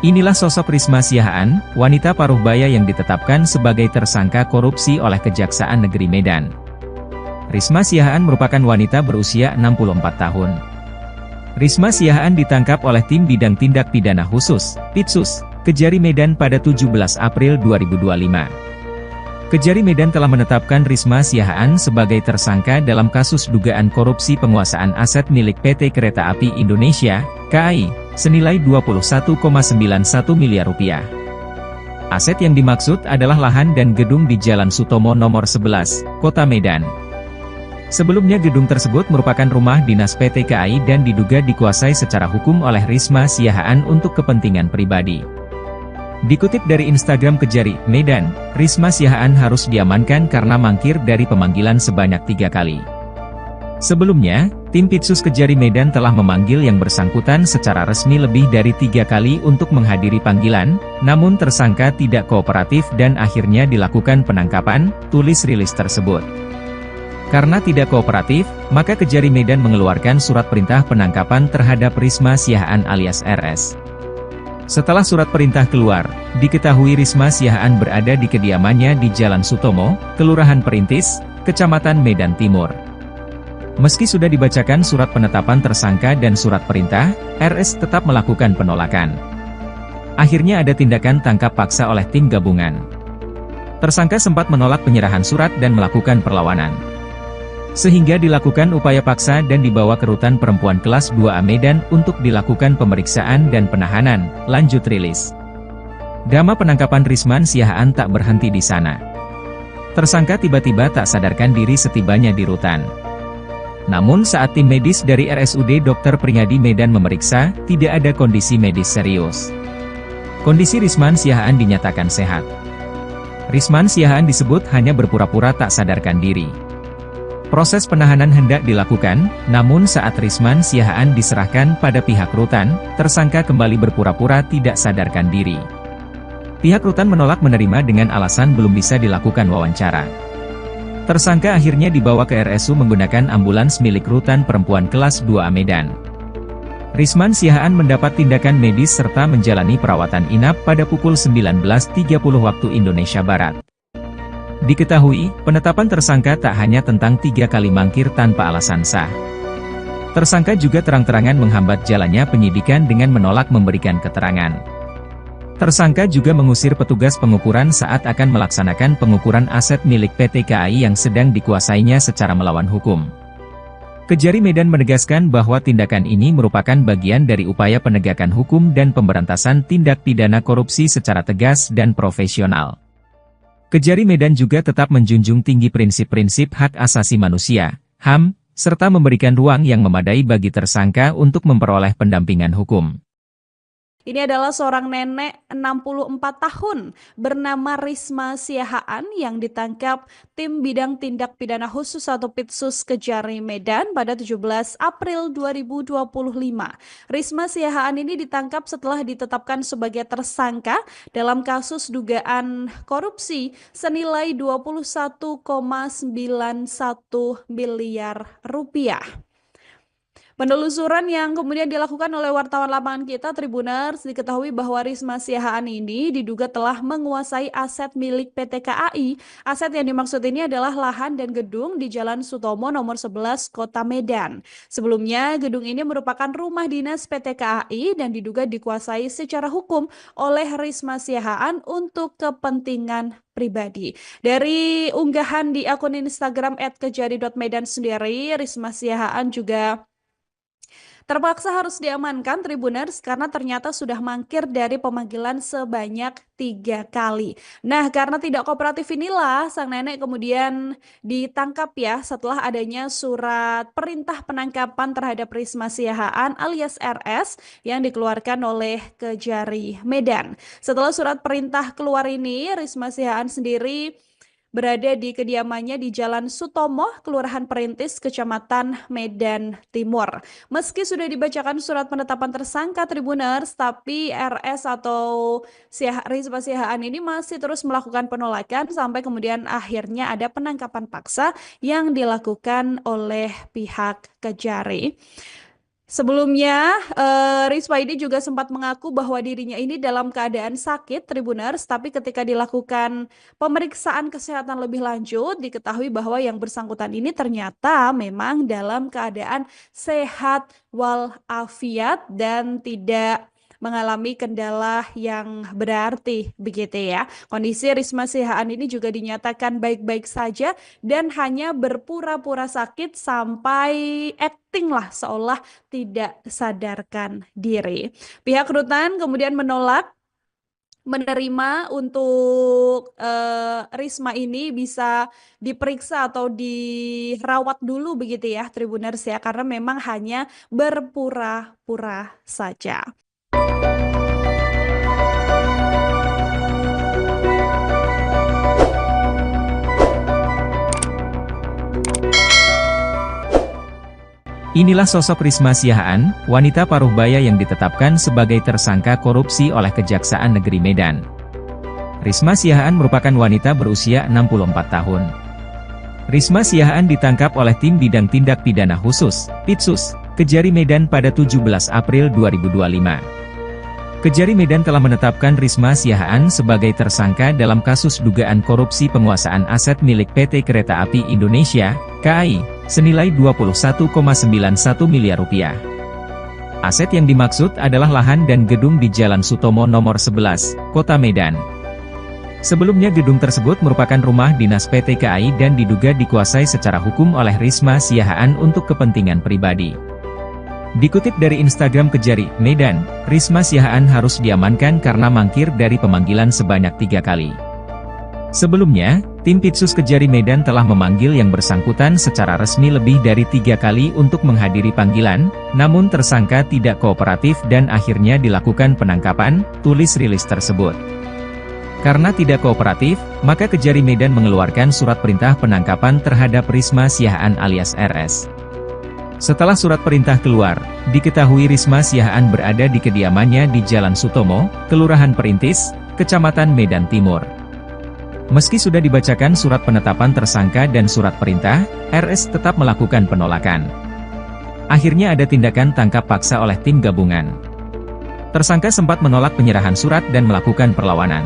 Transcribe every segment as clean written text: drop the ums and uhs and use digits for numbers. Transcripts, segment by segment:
Inilah sosok Risma Siahaan, wanita paruh-baya yang ditetapkan sebagai tersangka korupsi oleh Kejaksaan Negeri Medan. Risma Siahaan merupakan wanita berusia 64 tahun. Risma Siahaan ditangkap oleh Tim Bidang Tindak Pidana Khusus, Pitsus, Kejari Medan pada 17 April 2025. Kejari Medan telah menetapkan Risma Siahaan sebagai tersangka dalam kasus dugaan korupsi penguasaan aset milik PT Kereta Api Indonesia, KAI, senilai 21,91 miliar rupiah. Aset yang dimaksud adalah lahan dan gedung di Jalan Sutomo nomor 11, Kota Medan. Sebelumnya gedung tersebut merupakan rumah dinas PT KAI dan diduga dikuasai secara hukum oleh Risma Siahaan untuk kepentingan pribadi. Dikutip dari Instagram Kejari Medan, Risma Siahaan harus diamankan karena mangkir dari pemanggilan sebanyak 3 kali. Sebelumnya, tim Pitsus Kejari Medan telah memanggil yang bersangkutan secara resmi lebih dari 3 kali untuk menghadiri panggilan, namun tersangka tidak kooperatif dan akhirnya dilakukan penangkapan, tulis rilis tersebut. Karena tidak kooperatif, maka Kejari Medan mengeluarkan surat perintah penangkapan terhadap Risma Siahaan alias RS. Setelah surat perintah keluar, diketahui Risma Siahaan berada di kediamannya di Jalan Sutomo, Kelurahan Perintis, Kecamatan Medan Timur. Meski sudah dibacakan surat penetapan tersangka dan surat perintah, RS tetap melakukan penolakan. Akhirnya ada tindakan tangkap paksa oleh tim gabungan. Tersangka sempat menolak penyerahan surat dan melakukan perlawanan. Sehingga dilakukan upaya paksa dan dibawa ke Rutan Perempuan Kelas 2A Medan untuk dilakukan pemeriksaan dan penahanan, lanjut rilis. Drama penangkapan Risma Siahaan tak berhenti di sana. Tersangka tiba-tiba tak sadarkan diri setibanya di rutan. Namun saat tim medis dari RSUD Dr. Pringadi Medan memeriksa, tidak ada kondisi medis serius. Kondisi Risma Siahaan dinyatakan sehat. Risma Siahaan disebut hanya berpura-pura tak sadarkan diri. Proses penahanan hendak dilakukan, namun saat Risma Siahaan diserahkan pada pihak rutan, tersangka kembali berpura-pura tidak sadarkan diri. Pihak rutan menolak menerima dengan alasan belum bisa dilakukan wawancara. Tersangka akhirnya dibawa ke RSU menggunakan ambulans milik Rutan Perempuan Kelas 2A Medan. Risma Siahaan mendapat tindakan medis serta menjalani perawatan inap pada pukul 19.30 waktu Indonesia Barat. Diketahui, penetapan tersangka tak hanya tentang 3 kali mangkir tanpa alasan sah. Tersangka juga terang-terangan menghambat jalannya penyidikan dengan menolak memberikan keterangan. Tersangka juga mengusir petugas pengukuran saat akan melaksanakan pengukuran aset milik PT KAI yang sedang dikuasainya secara melawan hukum. Kejari Medan menegaskan bahwa tindakan ini merupakan bagian dari upaya penegakan hukum dan pemberantasan tindak pidana korupsi secara tegas dan profesional. Kejari Medan juga tetap menjunjung tinggi prinsip-prinsip hak asasi manusia, HAM, serta memberikan ruang yang memadai bagi tersangka untuk memperoleh pendampingan hukum. Ini adalah seorang nenek 64 tahun bernama Risma Siahaan yang ditangkap Tim Bidang Tindak Pidana Khusus atau Pitsus Kejari Medan pada 17 April 2025. Risma Siahaan ini ditangkap setelah ditetapkan sebagai tersangka dalam kasus dugaan korupsi senilai 21,91 miliar rupiah. Penelusuran yang kemudian dilakukan oleh wartawan lapangan kita Tribuners diketahui bahwa Risma Siahaan ini diduga telah menguasai aset milik PT KAI. Aset yang dimaksud ini adalah lahan dan gedung di Jalan Sutomo nomor 11 Kota Medan. Sebelumnya gedung ini merupakan rumah dinas PT KAI dan diduga dikuasai secara hukum oleh Risma Siahaan untuk kepentingan pribadi. Dari unggahan di akun Instagram @kejari.medan sendiri, Risma Siahaan juga terpaksa harus diamankan Tribuners karena ternyata sudah mangkir dari pemanggilan sebanyak 3 kali. Nah, karena tidak kooperatif inilah sang nenek kemudian ditangkap ya setelah adanya surat perintah penangkapan terhadap Risma Siahaan alias RS yang dikeluarkan oleh Kejari Medan. Setelah surat perintah keluar ini, Risma Siahaan sendiri berada di kediamannya di Jalan Sutomo, Kelurahan Perintis, Kecamatan Medan Timur. Meski sudah dibacakan surat penetapan tersangka Tribuners, tapi RS atau Risma Siahaan ini masih terus melakukan penolakan sampai kemudian akhirnya ada penangkapan paksa yang dilakukan oleh pihak Kejari. Sebelumnya, Risma ini juga sempat mengaku bahwa dirinya ini dalam keadaan sakit, Tribuners, tapi ketika dilakukan pemeriksaan kesehatan lebih lanjut, diketahui bahwa yang bersangkutan ini ternyata memang dalam keadaan sehat walafiat dan tidak mengalami kendala yang berarti, begitu ya. Kondisi Risma Sihaan ini juga dinyatakan baik-baik saja dan hanya berpura-pura sakit sampai acting lah seolah tidak sadarkan diri. Pihak rutan kemudian menolak menerima untuk Risma ini bisa diperiksa atau dirawat dulu begitu ya Tribuners ya karena memang hanya berpura-pura saja. Inilah sosok Risma Sihaan, wanita paruh baya yang ditetapkan sebagai tersangka korupsi oleh Kejaksaan Negeri Medan. Risma Sihaan merupakan wanita berusia 64 tahun. Risma Sihaan ditangkap oleh Tim Bidang Tindak Pidana Khusus, Pitsus, Kejari Medan pada 17 April 2025. Kejari Medan telah menetapkan Risma Sihaan sebagai tersangka dalam kasus dugaan korupsi penguasaan aset milik PT Kereta Api Indonesia, KAI, senilai 21,91 miliar rupiah. Aset yang dimaksud adalah lahan dan gedung di Jalan Sutomo nomor 11, Kota Medan. Sebelumnya gedung tersebut merupakan rumah dinas PT KAI dan diduga dikuasai secara hukum oleh Risma Sihaan untuk kepentingan pribadi. Dikutip dari Instagram Kejari, Medan, Risma Sihaan harus diamankan karena mangkir dari pemanggilan sebanyak 3 kali. Sebelumnya, tim Pitsus Kejari Medan telah memanggil yang bersangkutan secara resmi lebih dari 3 kali untuk menghadiri panggilan, namun tersangka tidak kooperatif dan akhirnya dilakukan penangkapan, tulis rilis tersebut. Karena tidak kooperatif, maka Kejari Medan mengeluarkan surat perintah penangkapan terhadap Risma Sihaan alias RS. Setelah surat perintah keluar, diketahui Risma Sihaan berada di kediamannya di Jalan Sutomo, Kelurahan Perintis, Kecamatan Medan Timur. Meski sudah dibacakan surat penetapan tersangka dan surat perintah, RS tetap melakukan penolakan. Akhirnya ada tindakan tangkap paksa oleh tim gabungan. Tersangka sempat menolak penyerahan surat dan melakukan perlawanan.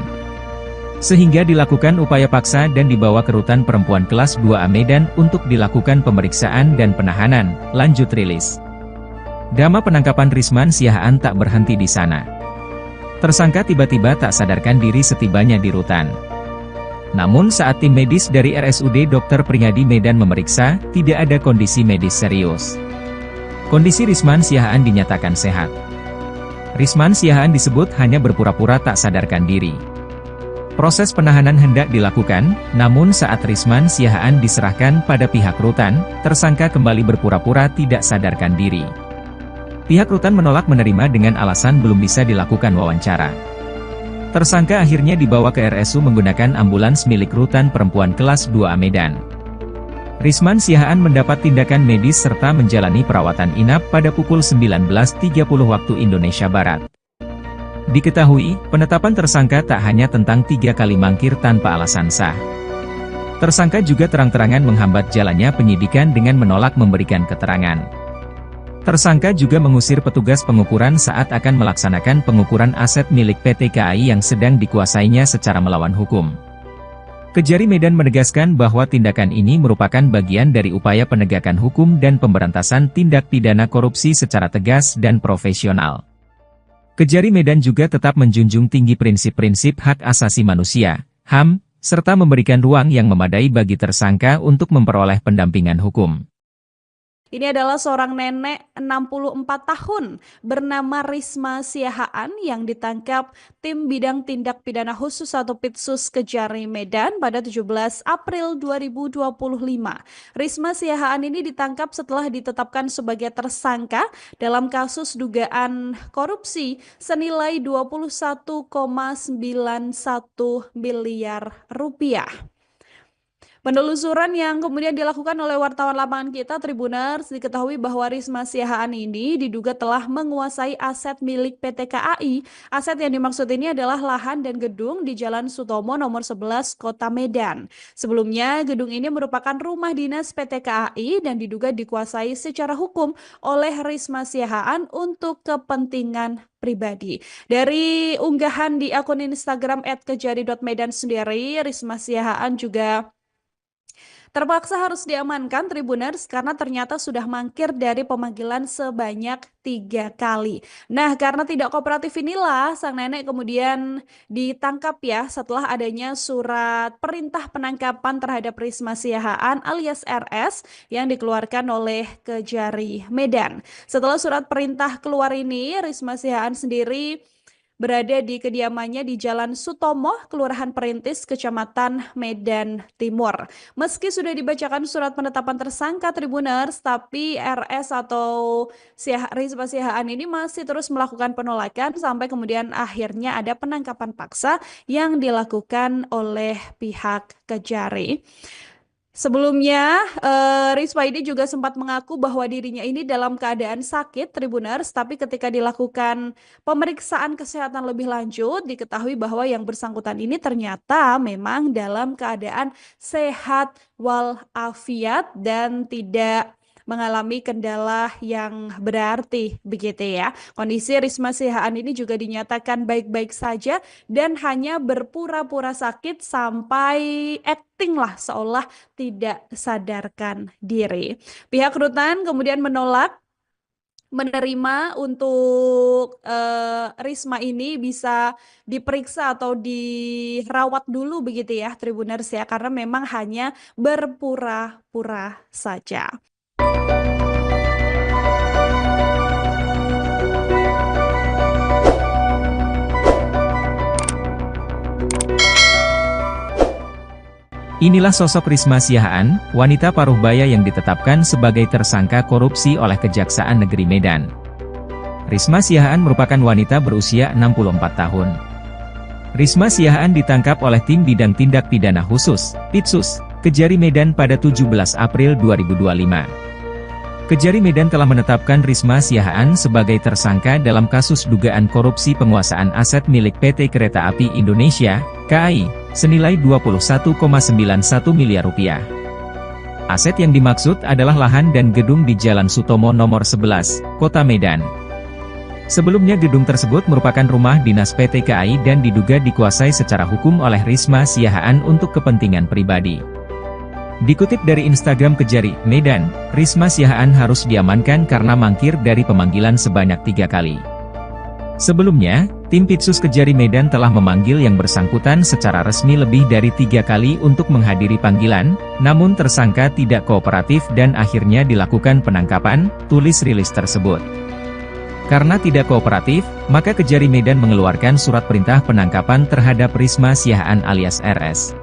Sehingga dilakukan upaya paksa dan dibawa ke Rutan Perempuan Kelas 2A Medan untuk dilakukan pemeriksaan dan penahanan, lanjut rilis. Drama penangkapan Risma Sihaan tak berhenti di sana. Tersangka tiba-tiba tak sadarkan diri setibanya di rutan. Namun saat tim medis dari RSUD Dr. Pringadi Medan memeriksa, tidak ada kondisi medis serius. Kondisi Risma Sihaan dinyatakan sehat. Risma Sihaan disebut hanya berpura-pura tak sadarkan diri. Proses penahanan hendak dilakukan, namun saat Risma Sihaan diserahkan pada pihak rutan, tersangka kembali berpura-pura tidak sadarkan diri. Pihak rutan menolak menerima dengan alasan belum bisa dilakukan wawancara. Tersangka akhirnya dibawa ke RSU menggunakan ambulans milik Rutan Perempuan Kelas 2A Medan. Risma Sihaan mendapat tindakan medis serta menjalani perawatan inap pada pukul 19.30 waktu Indonesia Barat. Diketahui, penetapan tersangka tak hanya tentang 3 kali mangkir tanpa alasan sah. Tersangka juga terang-terangan menghambat jalannya penyidikan dengan menolak memberikan keterangan. Tersangka juga mengusir petugas pengukuran saat akan melaksanakan pengukuran aset milik PT KAI yang sedang dikuasainya secara melawan hukum. Kejari Medan menegaskan bahwa tindakan ini merupakan bagian dari upaya penegakan hukum dan pemberantasan tindak pidana korupsi secara tegas dan profesional. Kejari Medan juga tetap menjunjung tinggi prinsip-prinsip hak asasi manusia, HAM, serta memberikan ruang yang memadai bagi tersangka untuk memperoleh pendampingan hukum. Ini adalah seorang nenek 64 tahun bernama Risma Sihaan yang ditangkap tim bidang tindak pidana khusus atau Pitsus Kejari Medan pada 17 April 2025. Risma Sihaan ini ditangkap setelah ditetapkan sebagai tersangka dalam kasus dugaan korupsi senilai 21,91 miliar rupiah. Penelusuran yang kemudian dilakukan oleh wartawan lapangan kita Tribuners diketahui bahwa Risma Siahaan ini diduga telah menguasai aset milik PT KAI. Aset yang dimaksud ini adalah lahan dan gedung di Jalan Sutomo nomor 11 Kota Medan. Sebelumnya gedung ini merupakan rumah dinas PT KAI dan diduga dikuasai secara hukum oleh Risma Siahaan untuk kepentingan pribadi. Dari unggahan di akun Instagram @kejari.medan sendiri, Risma Siahaan juga terpaksa harus diamankan Tribuners karena ternyata sudah mangkir dari pemanggilan sebanyak 3 kali. Nah, karena tidak kooperatif inilah sang nenek kemudian ditangkap ya setelah adanya surat perintah penangkapan terhadap Risma Siahaan alias RS yang dikeluarkan oleh Kejari Medan. Setelah surat perintah keluar ini, Risma Siahaan sendiri berada di kediamannya di Jalan Sutomo, Kelurahan Perintis, Kecamatan Medan Timur. Meski sudah dibacakan surat penetapan tersangka Tribuners, tapi RS atau Risma Siahaan ini masih terus melakukan penolakan sampai kemudian akhirnya ada penangkapan paksa yang dilakukan oleh pihak Kejari. Sebelumnya, Risma ini juga sempat mengaku bahwa dirinya ini dalam keadaan sakit, Tribuners, tapi ketika dilakukan pemeriksaan kesehatan lebih lanjut, diketahui bahwa yang bersangkutan ini ternyata memang dalam keadaan sehat walafiat dan tidak mengalami kendala yang berarti begitu ya. Kondisi Risma Siahaan ini juga dinyatakan baik-baik saja dan hanya berpura-pura sakit sampai acting lah seolah tidak sadarkan diri. Pihak rutan kemudian menolak menerima untuk Risma ini bisa diperiksa atau dirawat dulu begitu ya Tribuners ya, karena memang hanya berpura-pura saja. Inilah sosok Risma Siahaan, wanita paruh baya yang ditetapkan sebagai tersangka korupsi oleh Kejaksaan Negeri Medan. Risma Siahaan merupakan wanita berusia 64 tahun. Risma Siahaan ditangkap oleh Tim Bidang Tindak Pidana Khusus, Pitsus, Kejari Medan pada 17 April 2025. Kejari Medan telah menetapkan Risma Siahaan sebagai tersangka dalam kasus dugaan korupsi penguasaan aset milik PT Kereta Api Indonesia, KAI, senilai 21,91 miliar rupiah. Aset yang dimaksud adalah lahan dan gedung di Jalan Sutomo nomor 11, Kota Medan. Sebelumnya gedung tersebut merupakan rumah dinas PT KAI dan diduga dikuasai secara hukum oleh Risma Siahaan untuk kepentingan pribadi. Dikutip dari Instagram Kejari Medan, Risma Siahaan harus diamankan karena mangkir dari pemanggilan sebanyak 3 kali. Sebelumnya, tim Pitsus Kejari Medan telah memanggil yang bersangkutan secara resmi lebih dari 3 kali untuk menghadiri panggilan, namun tersangka tidak kooperatif dan akhirnya dilakukan penangkapan, tulis rilis tersebut. Karena tidak kooperatif, maka Kejari Medan mengeluarkan surat perintah penangkapan terhadap Risma Siahaan alias RS.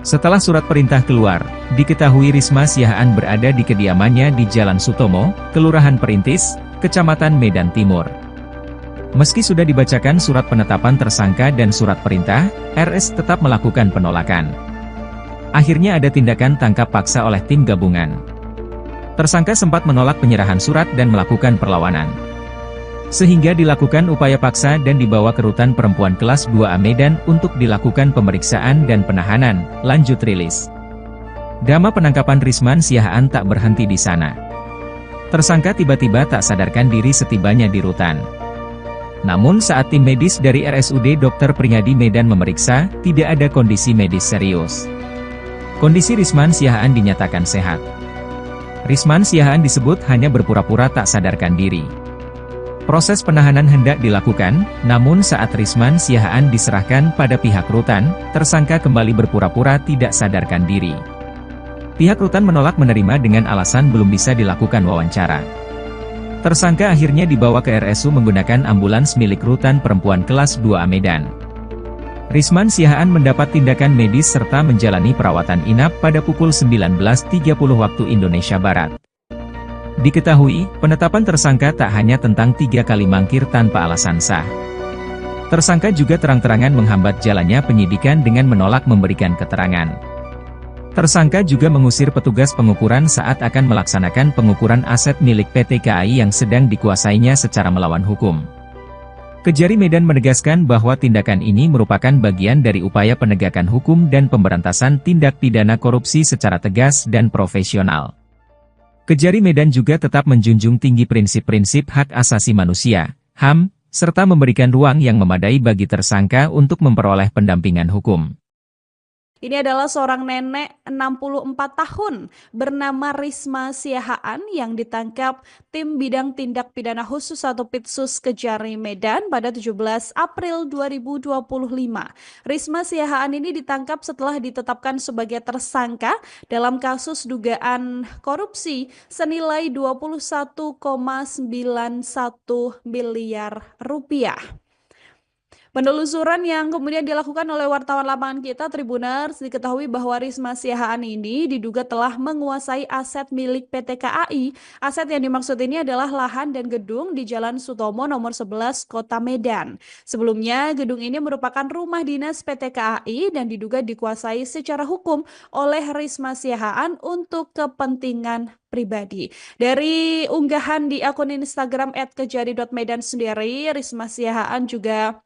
Setelah surat perintah keluar, diketahui Risma Siahaan berada di kediamannya di Jalan Sutomo, Kelurahan Perintis, Kecamatan Medan Timur. Meski sudah dibacakan surat penetapan tersangka dan surat perintah, RS tetap melakukan penolakan. Akhirnya ada tindakan tangkap paksa oleh tim gabungan. Tersangka sempat menolak penyerahan surat dan melakukan perlawanan. Sehingga dilakukan upaya paksa dan dibawa ke Rutan Perempuan Kelas 2A Medan untuk dilakukan pemeriksaan dan penahanan, lanjut rilis. Drama penangkapan Risma Siahaan tak berhenti di sana. Tersangka tiba-tiba tak sadarkan diri setibanya di rutan. Namun saat tim medis dari RSUD Dr. Pringadi Medan memeriksa, tidak ada kondisi medis serius. Kondisi Risma Siahaan dinyatakan sehat. Risma Siahaan disebut hanya berpura-pura tak sadarkan diri. Proses penahanan hendak dilakukan, namun saat Risma Siahaan diserahkan pada pihak rutan, tersangka kembali berpura-pura tidak sadarkan diri. Pihak rutan menolak menerima dengan alasan belum bisa dilakukan wawancara. Tersangka akhirnya dibawa ke RSU menggunakan ambulans milik Rutan Perempuan Kelas 2A Medan. Risma Siahaan mendapat tindakan medis serta menjalani perawatan inap pada pukul 19.30 waktu Indonesia Barat. Diketahui, penetapan tersangka tak hanya tentang 3 kali mangkir tanpa alasan sah. Tersangka juga terang-terangan menghambat jalannya penyidikan dengan menolak memberikan keterangan. Tersangka juga mengusir petugas pengukuran saat akan melaksanakan pengukuran aset milik PT KAI yang sedang dikuasainya secara melawan hukum. Kejari Medan menegaskan bahwa tindakan ini merupakan bagian dari upaya penegakan hukum dan pemberantasan tindak pidana korupsi secara tegas dan profesional. Kejari Medan juga tetap menjunjung tinggi prinsip-prinsip hak asasi manusia, HAM, serta memberikan ruang yang memadai bagi tersangka untuk memperoleh pendampingan hukum. Ini adalah seorang nenek 64 tahun bernama Risma Siahaan yang ditangkap tim bidang tindak pidana khusus atau Pitsus Kejari Medan pada 17 April 2025. Risma Siahaan ini ditangkap setelah ditetapkan sebagai tersangka dalam kasus dugaan korupsi senilai 21,91 miliar rupiah. Penelusuran yang kemudian dilakukan oleh wartawan lapangan kita Tribuners diketahui bahwa Risma Siahaan ini diduga telah menguasai aset milik PT KAI. Aset yang dimaksud ini adalah lahan dan gedung di Jalan Sutomo nomor 11 Kota Medan. Sebelumnya gedung ini merupakan rumah dinas PT KAI dan diduga dikuasai secara hukum oleh Risma Siahaan untuk kepentingan pribadi. Dari unggahan di akun Instagram @kejari.medan sendiri, Risma Siahaan juga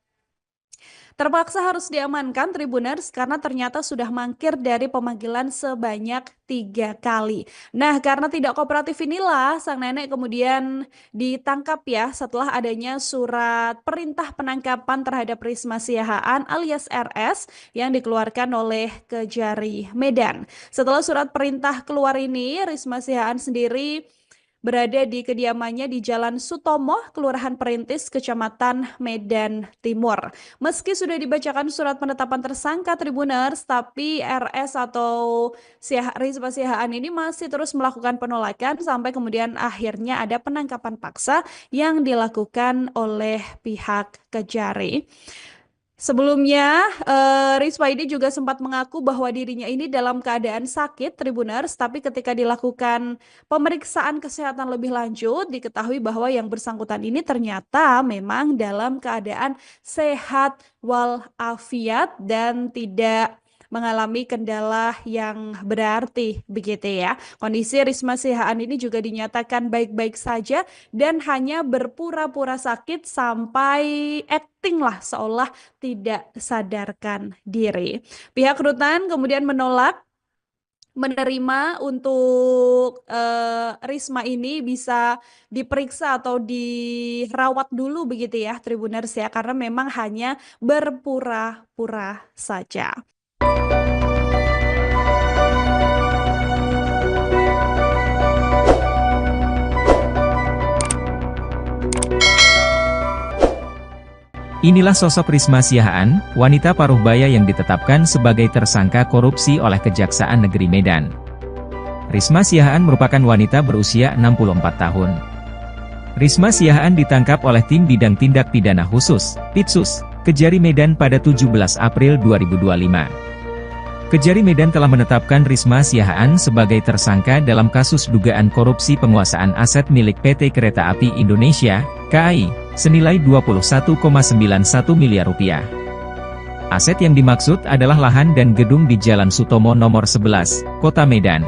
terpaksa harus diamankan Tribuners karena ternyata sudah mangkir dari pemanggilan sebanyak 3 kali. Nah, karena tidak kooperatif inilah sang nenek kemudian ditangkap ya setelah adanya surat perintah penangkapan terhadap Risma Siahaan alias RS yang dikeluarkan oleh Kejari Medan. Setelah surat perintah keluar ini, Risma Siahaan sendiri berada di kediamannya di Jalan Sutomo, Kelurahan Perintis, Kecamatan Medan Timur. Meski sudah dibacakan surat penetapan tersangka Tribuners, tapi RS atau Risma Siahaan ini masih terus melakukan penolakan sampai kemudian akhirnya ada penangkapan paksa yang dilakukan oleh pihak Kejari. Sebelumnya, Risma ini juga sempat mengaku bahwa dirinya ini dalam keadaan sakit, Tribuners, tapi ketika dilakukan pemeriksaan kesehatan lebih lanjut, diketahui bahwa yang bersangkutan ini ternyata memang dalam keadaan sehat walafiat dan tidak mengalami kendala yang berarti begitu ya. Kondisi Risma Siahaan ini juga dinyatakan baik-baik saja dan hanya berpura-pura sakit sampai acting lah seolah tidak sadarkan diri. Pihak rutan kemudian menolak menerima untuk Risma ini bisa diperiksa atau dirawat dulu begitu ya Tribuners ya, karena memang hanya berpura-pura saja. Inilah sosok Risma Siahaan, wanita paruh baya yang ditetapkan sebagai tersangka korupsi oleh Kejaksaan Negeri Medan. Risma Siahaan merupakan wanita berusia 64 tahun. Risma Siahaan ditangkap oleh tim bidang tindak pidana khusus, Pitsus, Kejari Medan pada 17 April 2025. Kejari Medan telah menetapkan Risma Siahaan sebagai tersangka dalam kasus dugaan korupsi penguasaan aset milik PT Kereta Api Indonesia, KAI, senilai 21,91 miliar rupiah. Aset yang dimaksud adalah lahan dan gedung di Jalan Sutomo nomor 11, Kota Medan.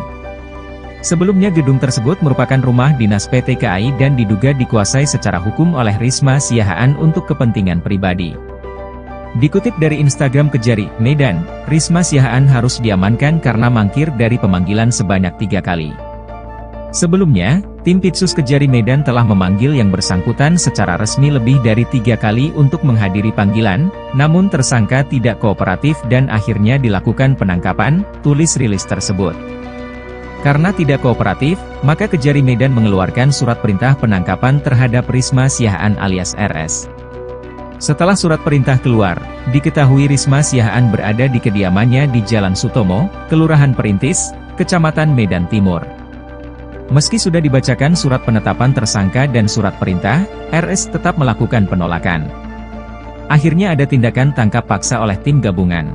Sebelumnya gedung tersebut merupakan rumah dinas PT KAI dan diduga dikuasai secara hukum oleh Risma Siahaan untuk kepentingan pribadi. Dikutip dari Instagram Kejari Medan, Risma Siahaan harus diamankan karena mangkir dari pemanggilan sebanyak 3 kali. Sebelumnya, tim Pitsus Kejari Medan telah memanggil yang bersangkutan secara resmi lebih dari 3 kali untuk menghadiri panggilan, namun tersangka tidak kooperatif dan akhirnya dilakukan penangkapan, tulis rilis tersebut. Karena tidak kooperatif, maka Kejari Medan mengeluarkan surat perintah penangkapan terhadap Risma Siahaan alias RS. Setelah surat perintah keluar, diketahui Risma Siahaan berada di kediamannya di Jalan Sutomo, Kelurahan Perintis, Kecamatan Medan Timur. Meski sudah dibacakan surat penetapan tersangka dan surat perintah, RS tetap melakukan penolakan. Akhirnya ada tindakan tangkap paksa oleh tim gabungan.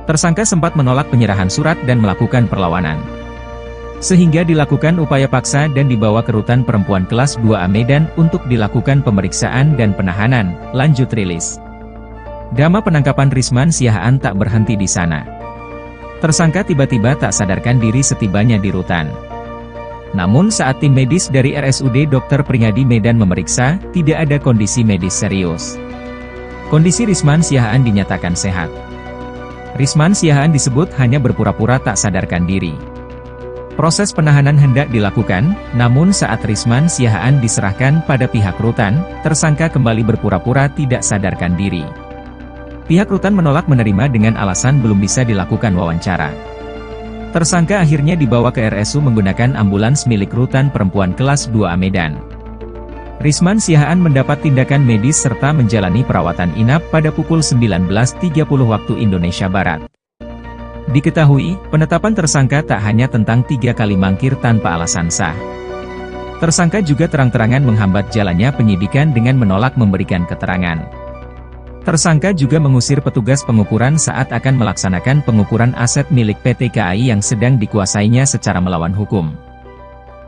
Tersangka sempat menolak penyerahan surat dan melakukan perlawanan. Sehingga dilakukan upaya paksa dan dibawa ke Rutan Perempuan Kelas 2A Medan untuk dilakukan pemeriksaan dan penahanan, lanjut rilis. Drama penangkapan Risma Siahaan tak berhenti di sana. Tersangka tiba-tiba tak sadarkan diri setibanya di rutan. Namun saat tim medis dari RSUD Dr. Pringadi Medan memeriksa, tidak ada kondisi medis serius. Kondisi Risman Siahaan dinyatakan sehat. Risman Siahaan disebut hanya berpura-pura tak sadarkan diri. Proses penahanan hendak dilakukan, namun saat Risman Siahaan diserahkan pada pihak rutan, tersangka kembali berpura-pura tidak sadarkan diri. Pihak rutan menolak menerima dengan alasan belum bisa dilakukan wawancara. Tersangka akhirnya dibawa ke RSU menggunakan ambulans milik rutan perempuan kelas 2A Medan. Risman Siahaan mendapat tindakan medis serta menjalani perawatan inap pada pukul 19.30 waktu Indonesia Barat. Diketahui, penetapan tersangka tak hanya tentang 3 kali mangkir tanpa alasan sah. Tersangka juga terang-terangan menghambat jalannya penyidikan dengan menolak memberikan keterangan. Tersangka juga mengusir petugas pengukuran saat akan melaksanakan pengukuran aset milik PT KAI yang sedang dikuasainya secara melawan hukum.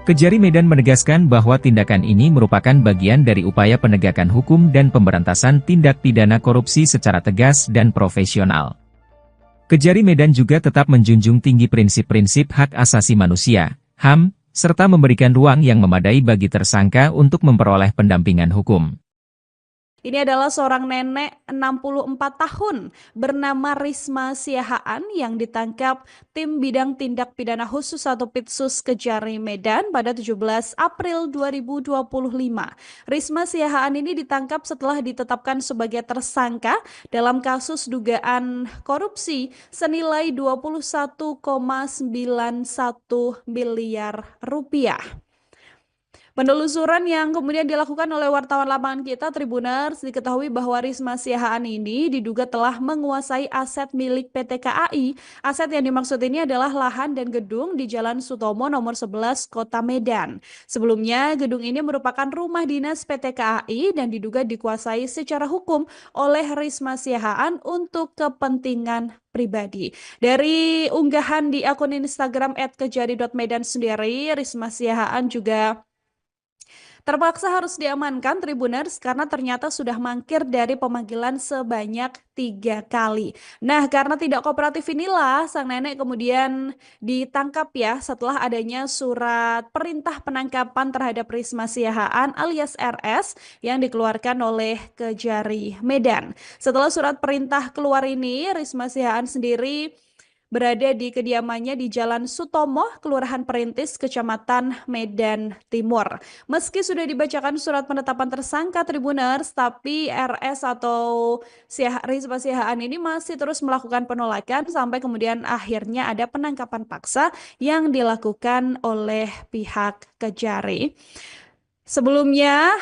Kejari Medan menegaskan bahwa tindakan ini merupakan bagian dari upaya penegakan hukum dan pemberantasan tindak pidana korupsi secara tegas dan profesional. Kejari Medan juga tetap menjunjung tinggi prinsip-prinsip hak asasi manusia, HAM, serta memberikan ruang yang memadai bagi tersangka untuk memperoleh pendampingan hukum. Ini adalah seorang nenek 64 tahun bernama Risma Siahaan yang ditangkap tim bidang tindak pidana khusus atau Pitsus Kejari Medan pada 17 April 2025. Risma Siahaan ini ditangkap setelah ditetapkan sebagai tersangka dalam kasus dugaan korupsi senilai 21,91 miliar rupiah. Penelusuran yang kemudian dilakukan oleh wartawan lapangan kita Tribuners diketahui bahwa Risma Siahaan ini diduga telah menguasai aset milik PT KAI. Aset yang dimaksud ini adalah lahan dan gedung di Jalan Sutomo nomor 11 Kota Medan. Sebelumnya gedung ini merupakan rumah dinas PT KAI dan diduga dikuasai secara hukum oleh Risma Siahaan untuk kepentingan pribadi. Dari unggahan di akun Instagram @kejari.medan sendiri, Risma Siahaan juga terpaksa harus diamankan Tribuners karena ternyata sudah mangkir dari pemanggilan sebanyak 3 kali. Nah, karena tidak kooperatif inilah sang nenek kemudian ditangkap ya setelah adanya surat perintah penangkapan terhadap Risma Siahaan alias RS yang dikeluarkan oleh Kejari Medan. Setelah surat perintah keluar ini, Risma Siahaan sendiri berada di kediamannya di Jalan Sutomo, Kelurahan Perintis, Kecamatan Medan Timur. Meski sudah dibacakan surat penetapan tersangka Tribuners, tapi RS atau Risma Siahaan ini masih terus melakukan penolakan sampai kemudian akhirnya ada penangkapan paksa yang dilakukan oleh pihak Kejari. Sebelumnya,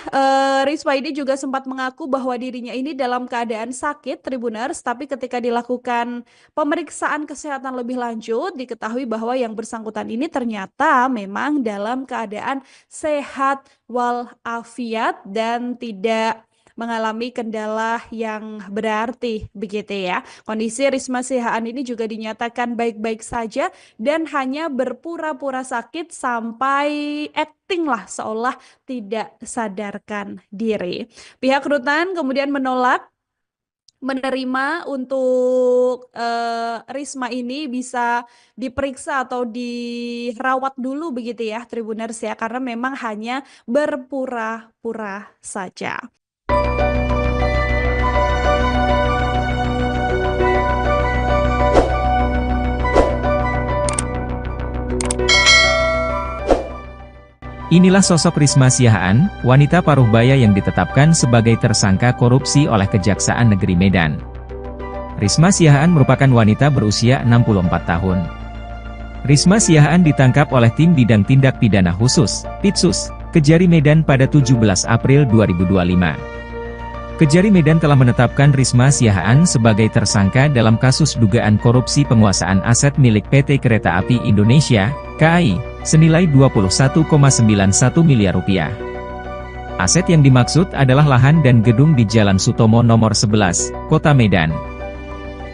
Risma ini juga sempat mengaku bahwa dirinya ini dalam keadaan sakit, Tribuners, tapi ketika dilakukan pemeriksaan kesehatan lebih lanjut, diketahui bahwa yang bersangkutan ini ternyata memang dalam keadaan sehat walafiat dan tidak mengalami kendala yang berarti begitu ya. Kondisi Risma Siahaan ini juga dinyatakan baik-baik saja dan hanya berpura-pura sakit sampai acting lah seolah tidak sadarkan diri. Pihak rutan kemudian menolak menerima untuk Risma ini bisa diperiksa atau dirawat dulu begitu ya Tribuners ya, karena memang hanya berpura-pura saja. Inilah sosok Risma Siahaan, wanita paruh baya yang ditetapkan sebagai tersangka korupsi oleh Kejaksaan Negeri Medan. Risma Siahaan merupakan wanita berusia 64 tahun. Risma Siahaan ditangkap oleh tim bidang tindak pidana khusus, Pitsus, Kejari Medan pada 17 April 2025. Kejari Medan telah menetapkan Risma Siahaan sebagai tersangka dalam kasus dugaan korupsi penguasaan aset milik PT Kereta Api Indonesia, KAI, senilai 21,91 miliar rupiah. Aset yang dimaksud adalah lahan dan gedung di Jalan Sutomo nomor 11, Kota Medan.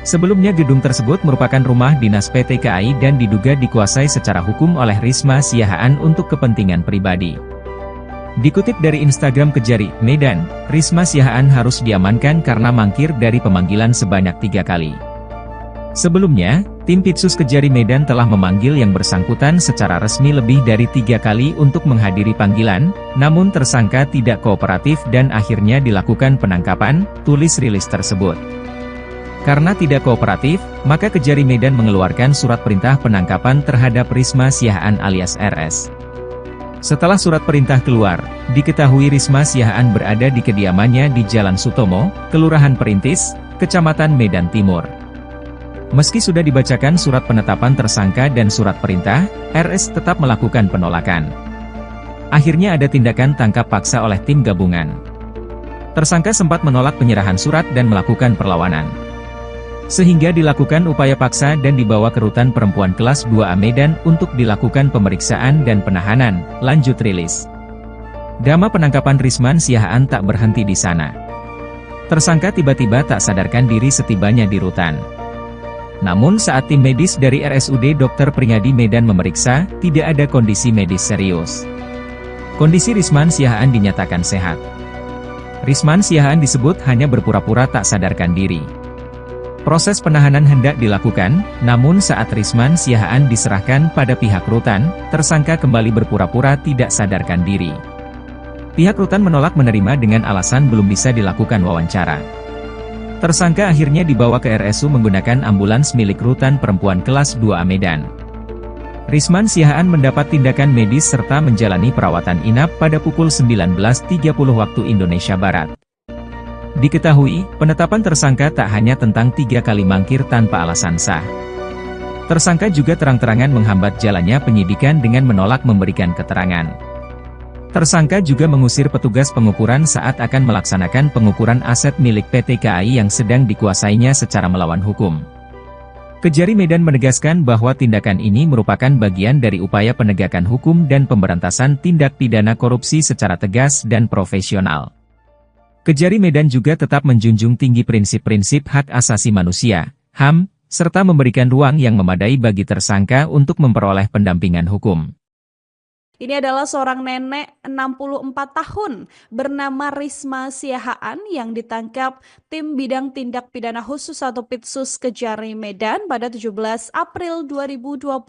Sebelumnya gedung tersebut merupakan rumah dinas PT KAI dan diduga dikuasai secara hukum oleh Risma Siahaan untuk kepentingan pribadi. Dikutip dari Instagram Kejari Medan, Risma Siahaan harus diamankan karena mangkir dari pemanggilan sebanyak 3 kali. Sebelumnya, tim Pitsus Kejari Medan telah memanggil yang bersangkutan secara resmi lebih dari 3 kali untuk menghadiri panggilan, namun tersangka tidak kooperatif dan akhirnya dilakukan penangkapan, tulis rilis tersebut. Karena tidak kooperatif, maka Kejari Medan mengeluarkan surat perintah penangkapan terhadap Risma Siahaan alias RS. Setelah surat perintah keluar, diketahui Risma Siahaan berada di kediamannya di Jalan Sutomo, Kelurahan Perintis, Kecamatan Medan Timur. Meski sudah dibacakan surat penetapan tersangka dan surat perintah, RS tetap melakukan penolakan. Akhirnya ada tindakan tangkap paksa oleh tim gabungan. Tersangka sempat menolak penyerahan surat dan melakukan perlawanan. Sehingga dilakukan upaya paksa dan dibawa ke Rutan Perempuan Kelas 2A Medan untuk dilakukan pemeriksaan dan penahanan, lanjut rilis. Drama penangkapan Risma Siahaan tak berhenti di sana. Tersangka tiba-tiba tak sadarkan diri setibanya di rutan. Namun saat tim medis dari RSUD Dr. Pringadi Medan memeriksa, tidak ada kondisi medis serius. Kondisi Risma Siahaan dinyatakan sehat. Risma Siahaan disebut hanya berpura-pura tak sadarkan diri. Proses penahanan hendak dilakukan, namun saat Risma Siahaan diserahkan pada pihak rutan, tersangka kembali berpura-pura tidak sadarkan diri. Pihak rutan menolak menerima dengan alasan belum bisa dilakukan wawancara. Tersangka akhirnya dibawa ke RSU menggunakan ambulans milik Rutan Perempuan Kelas 2A Medan. Risma Siahaan mendapat tindakan medis serta menjalani perawatan inap pada pukul 19.30 waktu Indonesia Barat. Diketahui, penetapan tersangka tak hanya tentang 3 kali mangkir tanpa alasan sah. Tersangka juga terang-terangan menghambat jalannya penyidikan dengan menolak memberikan keterangan. Tersangka juga mengusir petugas pengukuran saat akan melaksanakan pengukuran aset milik PT KAI yang sedang dikuasainya secara melawan hukum. Kejari Medan menegaskan bahwa tindakan ini merupakan bagian dari upaya penegakan hukum dan pemberantasan tindak pidana korupsi secara tegas dan profesional. Kejari Medan juga tetap menjunjung tinggi prinsip-prinsip hak asasi manusia, HAM, serta memberikan ruang yang memadai bagi tersangka untuk memperoleh pendampingan hukum. Ini adalah seorang nenek 64 tahun bernama Risma Siahaan yang ditangkap tim bidang tindak pidana khusus atau Pitsus Kejari Medan pada 17 April 2025.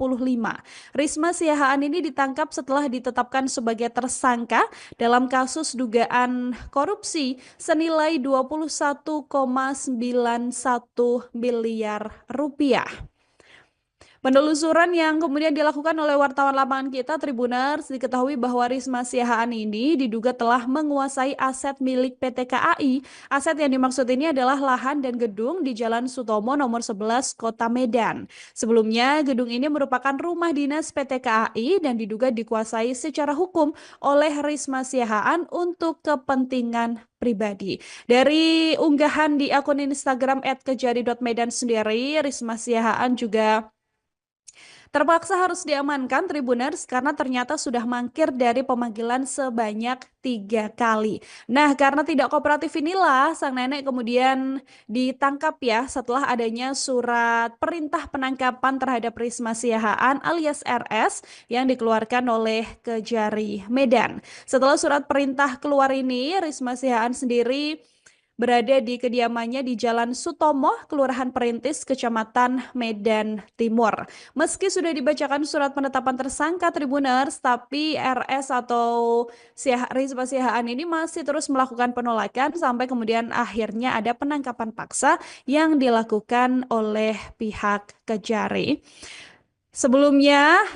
Risma Siahaan ini ditangkap setelah ditetapkan sebagai tersangka dalam kasus dugaan korupsi senilai 21,91 miliar rupiah. Penelusuran yang kemudian dilakukan oleh wartawan lapangan kita Tribuners diketahui bahwa Risma Siahaan ini diduga telah menguasai aset milik PT KAI. Aset yang dimaksud ini adalah lahan dan gedung di Jalan Sutomo nomor 11 Kota Medan. Sebelumnya gedung ini merupakan rumah dinas PT KAI dan diduga dikuasai secara hukum oleh Risma Siahaan untuk kepentingan pribadi. Dari unggahan di akun Instagram @kejari.medan sendiri, Risma Siahaan juga terpaksa harus diamankan Tribuners karena ternyata sudah mangkir dari pemanggilan sebanyak 3 kali. Nah, karena tidak kooperatif inilah sang nenek kemudian ditangkap ya setelah adanya surat perintah penangkapan terhadap Risma Siahaan alias RS yang dikeluarkan oleh Kejari Medan. Setelah surat perintah keluar ini, Risma Siahaan sendiri berada di kediamannya di Jalan Sutomo, Kelurahan Perintis, Kecamatan Medan Timur. Meski sudah dibacakan surat penetapan tersangka Tribuners, tapi RS atau Risma Siahaan ini masih terus melakukan penolakan sampai kemudian akhirnya ada penangkapan paksa yang dilakukan oleh pihak Kejari. Sebelumnya,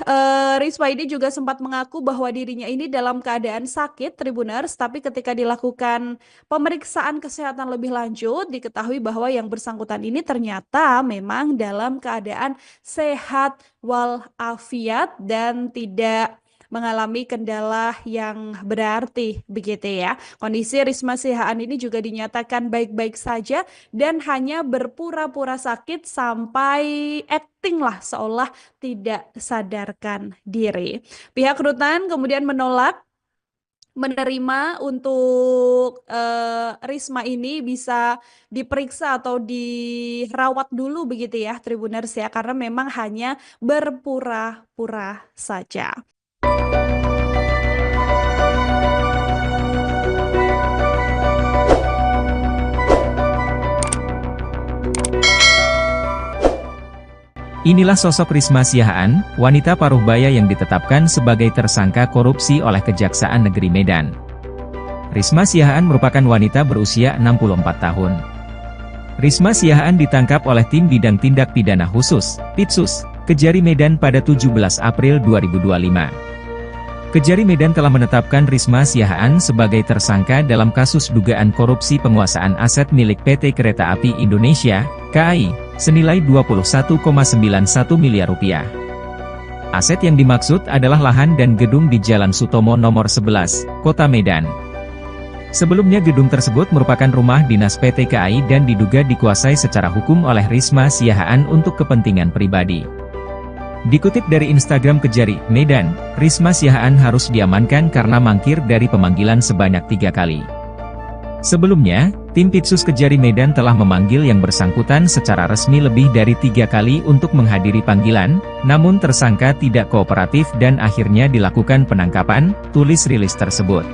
Risma ini juga sempat mengaku bahwa dirinya ini dalam keadaan sakit, Tribuners, tapi ketika dilakukan pemeriksaan kesehatan lebih lanjut, diketahui bahwa yang bersangkutan ini ternyata memang dalam keadaan sehat walafiat dan tidak mengalami kendala yang berarti begitu ya. Kondisi Risma Siahaan ini juga dinyatakan baik-baik saja dan hanya berpura-pura sakit sampai acting lah seolah tidak sadarkan diri. Pihak rutan kemudian menolak menerima untuk Risma ini bisa diperiksa atau dirawat dulu begitu ya Tribuners ya, karena memang hanya berpura-pura saja. Inilah sosok Risma Siahaan, wanita paruh baya yang ditetapkan sebagai tersangka korupsi oleh Kejaksaan Negeri Medan. Risma Siahaan merupakan wanita berusia 64 tahun. Risma Siahaan ditangkap oleh Tim Bidang Tindak Pidana Khusus, Pitsus, Kejari Medan pada 17 April 2025. Kejari Medan telah menetapkan Risma Siahaan sebagai tersangka dalam kasus dugaan korupsi penguasaan aset milik PT Kereta Api Indonesia, KAI, senilai 21,91 miliar rupiah. Aset yang dimaksud adalah lahan dan gedung di Jalan Sutomo nomor 11, Kota Medan. Sebelumnya gedung tersebut merupakan rumah dinas PT KAI dan diduga dikuasai secara hukum oleh Risma Siahaan untuk kepentingan pribadi. Dikutip dari Instagram Kejari Medan, Risma Siahaan harus diamankan karena mangkir dari pemanggilan sebanyak 3 kali. Sebelumnya, tim Pitsus Kejari Medan telah memanggil yang bersangkutan secara resmi lebih dari 3 kali untuk menghadiri panggilan, namun tersangka tidak kooperatif dan akhirnya dilakukan penangkapan, tulis rilis tersebut.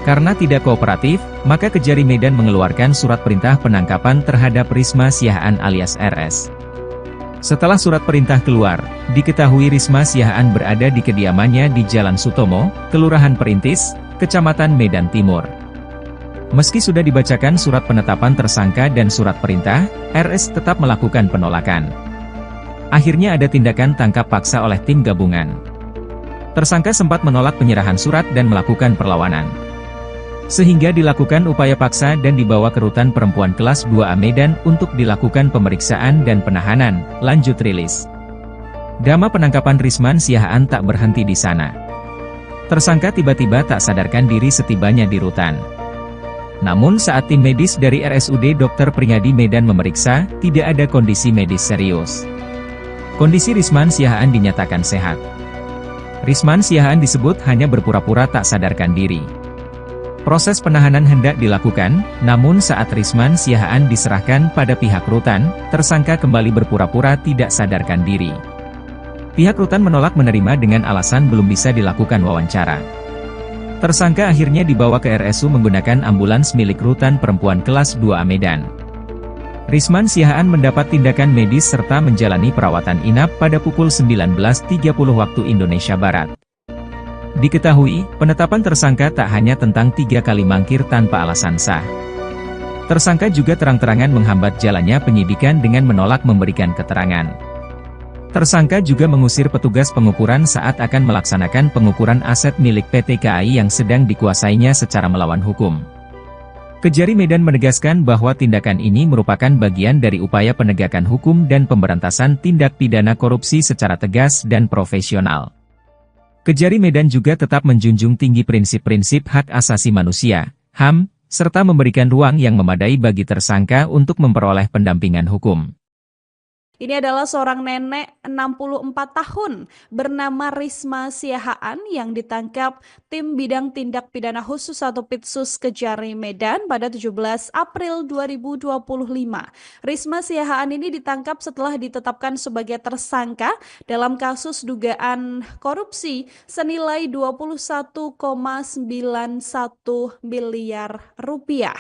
Karena tidak kooperatif, maka Kejari Medan mengeluarkan surat perintah penangkapan terhadap Risma Siahaan alias RS. Setelah surat perintah keluar, diketahui Risma Siahaan berada di kediamannya di Jalan Sutomo, Kelurahan Perintis, Kecamatan Medan Timur. Meski sudah dibacakan surat penetapan tersangka dan surat perintah, RS tetap melakukan penolakan. Akhirnya ada tindakan tangkap paksa oleh tim gabungan. Tersangka sempat menolak penyerahan surat dan melakukan perlawanan. Sehingga dilakukan upaya paksa dan dibawa ke Rutan Perempuan Kelas 2A Medan untuk dilakukan pemeriksaan dan penahanan, lanjut rilis. Drama penangkapan Risma Siahaan tak berhenti di sana. Tersangka tiba-tiba tak sadarkan diri setibanya di rutan. Namun saat tim medis dari RSUD Dr. Pringadi Medan memeriksa, tidak ada kondisi medis serius. Kondisi Risma Siahaan dinyatakan sehat. Risma Siahaan disebut hanya berpura-pura tak sadarkan diri. Proses penahanan hendak dilakukan, namun saat Risma Siahaan diserahkan pada pihak rutan, tersangka kembali berpura-pura tidak sadarkan diri. Pihak rutan menolak menerima dengan alasan belum bisa dilakukan wawancara. Tersangka akhirnya dibawa ke RSU menggunakan ambulans milik Rutan Perempuan Kelas 2A Medan. Risma Siahaan mendapat tindakan medis serta menjalani perawatan inap pada pukul 19.30 waktu Indonesia Barat. Diketahui, penetapan tersangka tak hanya tentang 3 kali mangkir tanpa alasan sah. Tersangka juga terang-terangan menghambat jalannya penyidikan dengan menolak memberikan keterangan. Tersangka juga mengusir petugas pengukuran saat akan melaksanakan pengukuran aset milik PT KAI yang sedang dikuasainya secara melawan hukum. Kejari Medan menegaskan bahwa tindakan ini merupakan bagian dari upaya penegakan hukum dan pemberantasan tindak pidana korupsi secara tegas dan profesional. Kejari Medan juga tetap menjunjung tinggi prinsip-prinsip hak asasi manusia, HAM, serta memberikan ruang yang memadai bagi tersangka untuk memperoleh pendampingan hukum. Ini adalah seorang nenek 64 tahun bernama Risma Siahaan yang ditangkap tim bidang tindak pidana khusus atau Pitsus Kejari Medan pada 17 April 2025. Risma Siahaan ini ditangkap setelah ditetapkan sebagai tersangka dalam kasus dugaan korupsi senilai 21,91 miliar rupiah.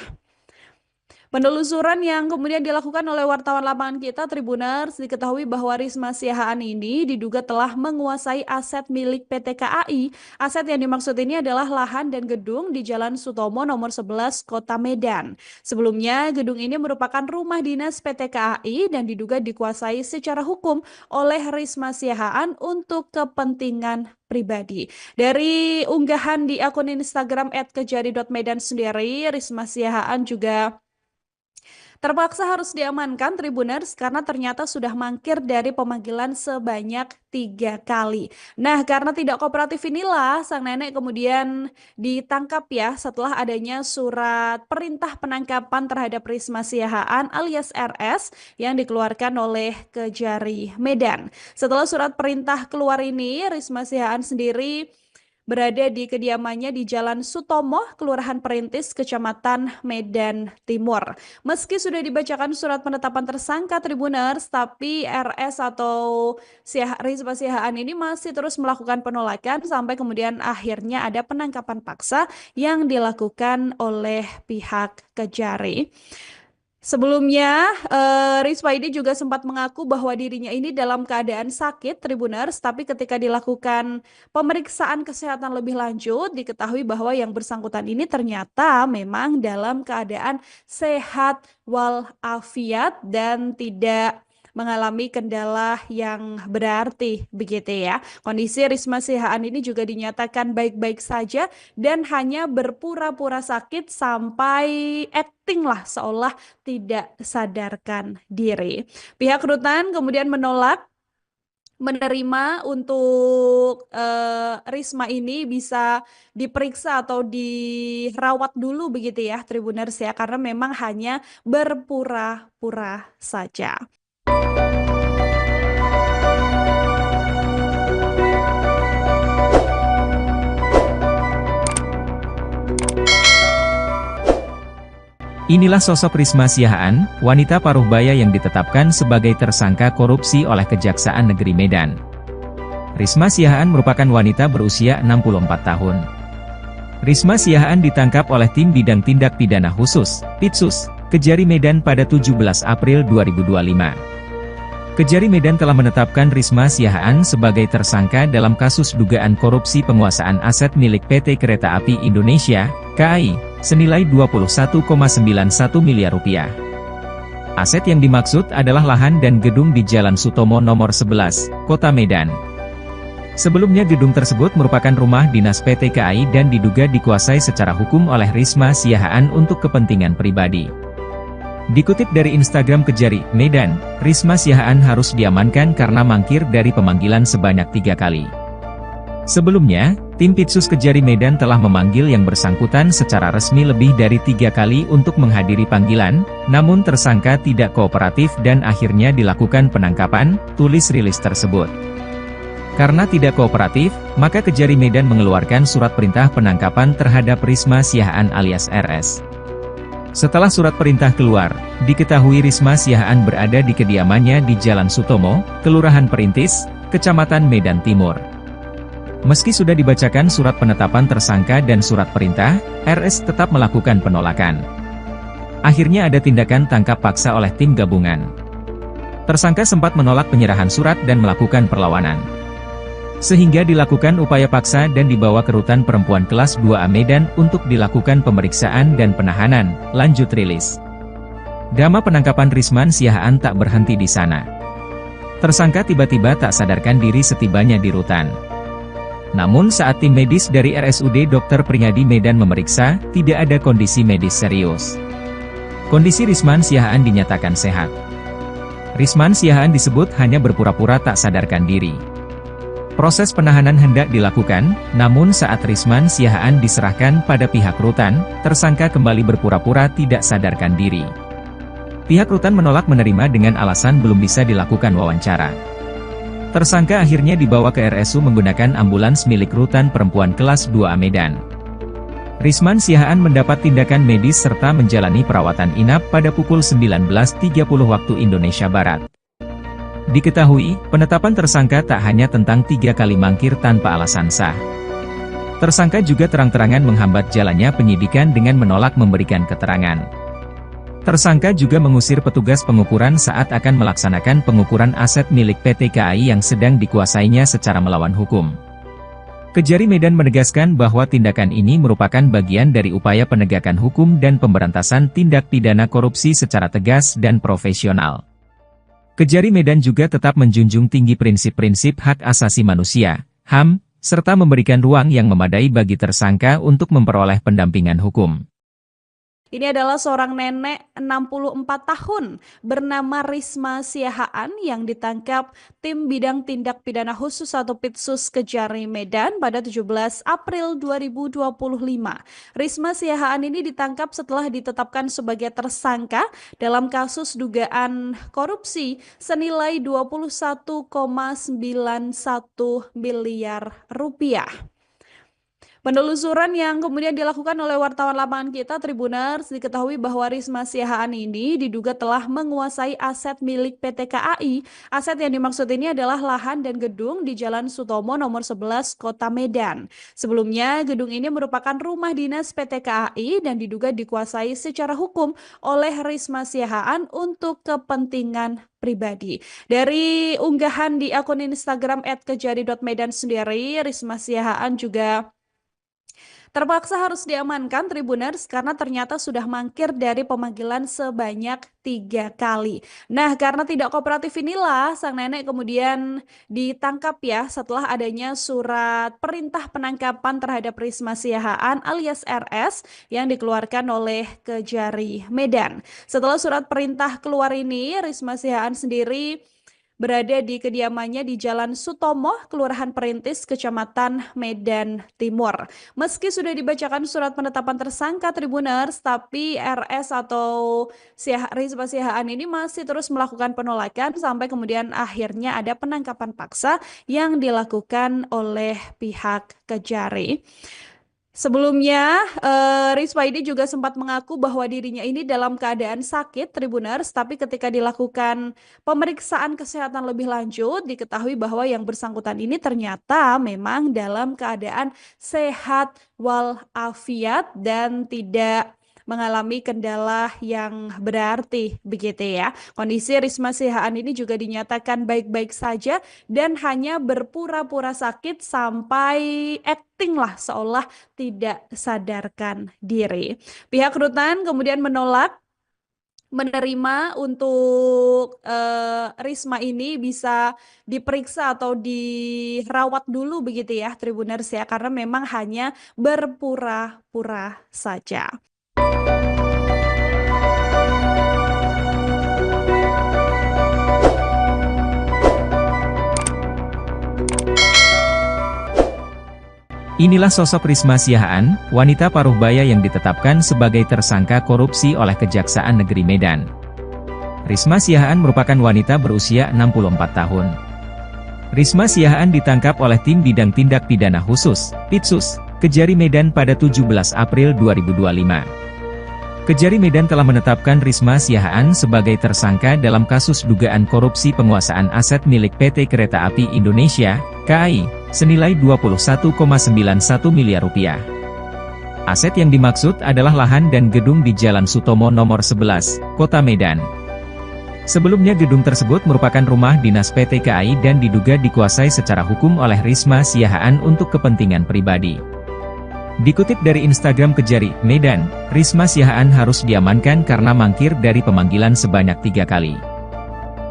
Penelusuran yang kemudian dilakukan oleh wartawan lapangan kita Tribuners diketahui bahwa Risma Siahaan ini diduga telah menguasai aset milik PT KAI. Aset yang dimaksud ini adalah lahan dan gedung di Jalan Sutomo nomor 11 Kota Medan. Sebelumnya gedung ini merupakan rumah dinas PT KAI dan diduga dikuasai secara hukum oleh Risma Siahaan untuk kepentingan pribadi. Dari unggahan di akun Instagram @kejari.medan sendiri, Risma Siahaan juga terpaksa harus diamankan Tribuners karena ternyata sudah mangkir dari pemanggilan sebanyak 3 kali. Nah, karena tidak kooperatif inilah sang nenek kemudian ditangkap ya setelah adanya surat perintah penangkapan terhadap Risma Siahaan alias RS yang dikeluarkan oleh Kejari Medan. Setelah surat perintah keluar ini, Risma Siahaan sendiri berada di kediamannya di Jalan Sutomo, Kelurahan Perintis, Kecamatan Medan Timur. Meski sudah dibacakan surat penetapan tersangka Tribuners, tapi RS atau Risma Siahaan ini masih terus melakukan penolakan sampai kemudian akhirnya ada penangkapan paksa yang dilakukan oleh pihak Kejari. Sebelumnya, Risma ini juga sempat mengaku bahwa dirinya ini dalam keadaan sakit, Tribuners, tapi ketika dilakukan pemeriksaan kesehatan lebih lanjut, diketahui bahwa yang bersangkutan ini ternyata memang dalam keadaan sehat walafiat dan tidak mengalami kendala yang berarti, begitu ya. Kondisi Risma Sihaan ini juga dinyatakan baik-baik saja dan hanya berpura-pura sakit sampai acting lah seolah tidak sadarkan diri. Pihak rutan kemudian menolak menerima untuk Risma ini bisa diperiksa atau dirawat dulu begitu ya Tribuners ya karena memang hanya berpura-pura saja. Inilah sosok Risma Siahaan, wanita paruh baya yang ditetapkan sebagai tersangka korupsi oleh Kejaksaan Negeri Medan. Risma Siahaan merupakan wanita berusia 64 tahun. Risma Siahaan ditangkap oleh Tim Bidang Tindak Pidana Khusus, Pitsus, Kejari Medan pada 17 April 2025. Kejari Medan telah menetapkan Risma Siahaan sebagai tersangka dalam kasus dugaan korupsi penguasaan aset milik PT Kereta Api Indonesia, KAI, senilai 21,91 miliar rupiah. Aset yang dimaksud adalah lahan dan gedung di Jalan Sutomo nomor 11, Kota Medan. Sebelumnya gedung tersebut merupakan rumah dinas PT KAI dan diduga dikuasai secara hukum oleh Risma Siahaan untuk kepentingan pribadi. Dikutip dari Instagram Kejari Medan, Risma Siahaan harus diamankan karena mangkir dari pemanggilan sebanyak 3 kali. Sebelumnya, tim Pitsus Kejari Medan telah memanggil yang bersangkutan secara resmi lebih dari 3 kali untuk menghadiri panggilan, namun tersangka tidak kooperatif dan akhirnya dilakukan penangkapan, tulis rilis tersebut. Karena tidak kooperatif, maka Kejari Medan mengeluarkan surat perintah penangkapan terhadap Risma Siahaan alias RS. Setelah surat perintah keluar, diketahui Risma Siahaan berada di kediamannya di Jalan Sutomo, Kelurahan Perintis, Kecamatan Medan Timur. Meski sudah dibacakan surat penetapan tersangka dan surat perintah, RS tetap melakukan penolakan. Akhirnya ada tindakan tangkap paksa oleh tim gabungan. Tersangka sempat menolak penyerahan surat dan melakukan perlawanan. Sehingga dilakukan upaya paksa dan dibawa ke Rutan Perempuan Kelas 2A Medan untuk dilakukan pemeriksaan dan penahanan, lanjut rilis. Drama penangkapan Risma Siahaan tak berhenti di sana. Tersangka tiba-tiba tak sadarkan diri setibanya di rutan. Namun saat tim medis dari RSUD Dr. Pringadi Medan memeriksa, tidak ada kondisi medis serius. Kondisi Risma Siahaan dinyatakan sehat. Risma Siahaan disebut hanya berpura-pura tak sadarkan diri. Proses penahanan hendak dilakukan, namun saat Risma Siahaan diserahkan pada pihak rutan, tersangka kembali berpura-pura tidak sadarkan diri. Pihak rutan menolak menerima dengan alasan belum bisa dilakukan wawancara. Tersangka akhirnya dibawa ke RSU menggunakan ambulans milik Rutan Perempuan Kelas 2A Medan. Risma Siahaan mendapat tindakan medis serta menjalani perawatan inap pada pukul 19.30 waktu Indonesia Barat. Diketahui, penetapan tersangka tak hanya tentang 3 kali mangkir tanpa alasan sah. Tersangka juga terang-terangan menghambat jalannya penyidikan dengan menolak memberikan keterangan. Tersangka juga mengusir petugas pengukuran saat akan melaksanakan pengukuran aset milik PT KAI yang sedang dikuasainya secara melawan hukum. Kejari Medan menegaskan bahwa tindakan ini merupakan bagian dari upaya penegakan hukum dan pemberantasan tindak pidana korupsi secara tegas dan profesional. Kejari Medan juga tetap menjunjung tinggi prinsip-prinsip hak asasi manusia, HAM, serta memberikan ruang yang memadai bagi tersangka untuk memperoleh pendampingan hukum. Ini adalah seorang nenek 64 tahun bernama Risma Siahaan yang ditangkap tim bidang tindak pidana khusus atau Pitsus Kejari Medan pada 17 April 2025. Risma Siahaan ini ditangkap setelah ditetapkan sebagai tersangka dalam kasus dugaan korupsi senilai 21,91 miliar rupiah. Penelusuran yang kemudian dilakukan oleh wartawan lapangan kita Tribuners diketahui bahwa Risma Siahaan ini diduga telah menguasai aset milik PT KAI. Aset yang dimaksud ini adalah lahan dan gedung di Jalan Sutomo nomor 11 Kota Medan. Sebelumnya gedung ini merupakan rumah dinas PT KAI dan diduga dikuasai secara hukum oleh Risma Siahaan untuk kepentingan pribadi. Dari unggahan di akun Instagram @kejari.medan sendiri, Risma Siahaan juga terpaksa harus diamankan Tribuners karena ternyata sudah mangkir dari pemanggilan sebanyak 3 kali. Nah, karena tidak kooperatif inilah sang nenek kemudian ditangkap ya setelah adanya surat perintah penangkapan terhadap Risma Siahaan alias RS yang dikeluarkan oleh Kejari Medan. Setelah surat perintah keluar ini, Risma Siahaan sendiri berada di kediamannya di Jalan Sutomo, Kelurahan Perintis, Kecamatan Medan Timur. Meski sudah dibacakan surat penetapan tersangka Tribuners, tapi RS atau Risma Siahaan ini masih terus melakukan penolakan sampai kemudian akhirnya ada penangkapan paksa yang dilakukan oleh pihak Kejari. Sebelumnya, Risma ini juga sempat mengaku bahwa dirinya ini dalam keadaan sakit, Tribuners, tapi ketika dilakukan pemeriksaan kesehatan lebih lanjut, diketahui bahwa yang bersangkutan ini ternyata memang dalam keadaan sehat walafiat dan tidak mengalami kendala yang berarti begitu ya. Kondisi Risma Siahaan ini juga dinyatakan baik-baik saja dan hanya berpura-pura sakit sampai acting lah seolah tidak sadarkan diri. Pihak rutan kemudian menolak menerima untuk Risma ini bisa diperiksa atau dirawat dulu begitu ya Tribuners ya, karena memang hanya berpura-pura saja. Inilah sosok Risma Siahaan, wanita paruh baya yang ditetapkan sebagai tersangka korupsi oleh Kejaksaan Negeri Medan. Risma Siahaan merupakan wanita berusia 64 tahun. Risma Siahaan ditangkap oleh Tim Bidang Tindak Pidana Khusus, Pitsus, Kejari Medan pada 17 April 2025. Kejari Medan telah menetapkan Risma Siahaan sebagai tersangka dalam kasus dugaan korupsi penguasaan aset milik PT Kereta Api Indonesia, KAI, senilai 21,91 miliar rupiah. Aset yang dimaksud adalah lahan dan gedung di Jalan Sutomo nomor 11, Kota Medan. Sebelumnya gedung tersebut merupakan rumah dinas PT KAI dan diduga dikuasai secara hukum oleh Risma Siahaan untuk kepentingan pribadi. Dikutip dari Instagram Kejari Medan, Risma Siahaan harus diamankan karena mangkir dari pemanggilan sebanyak 3 kali.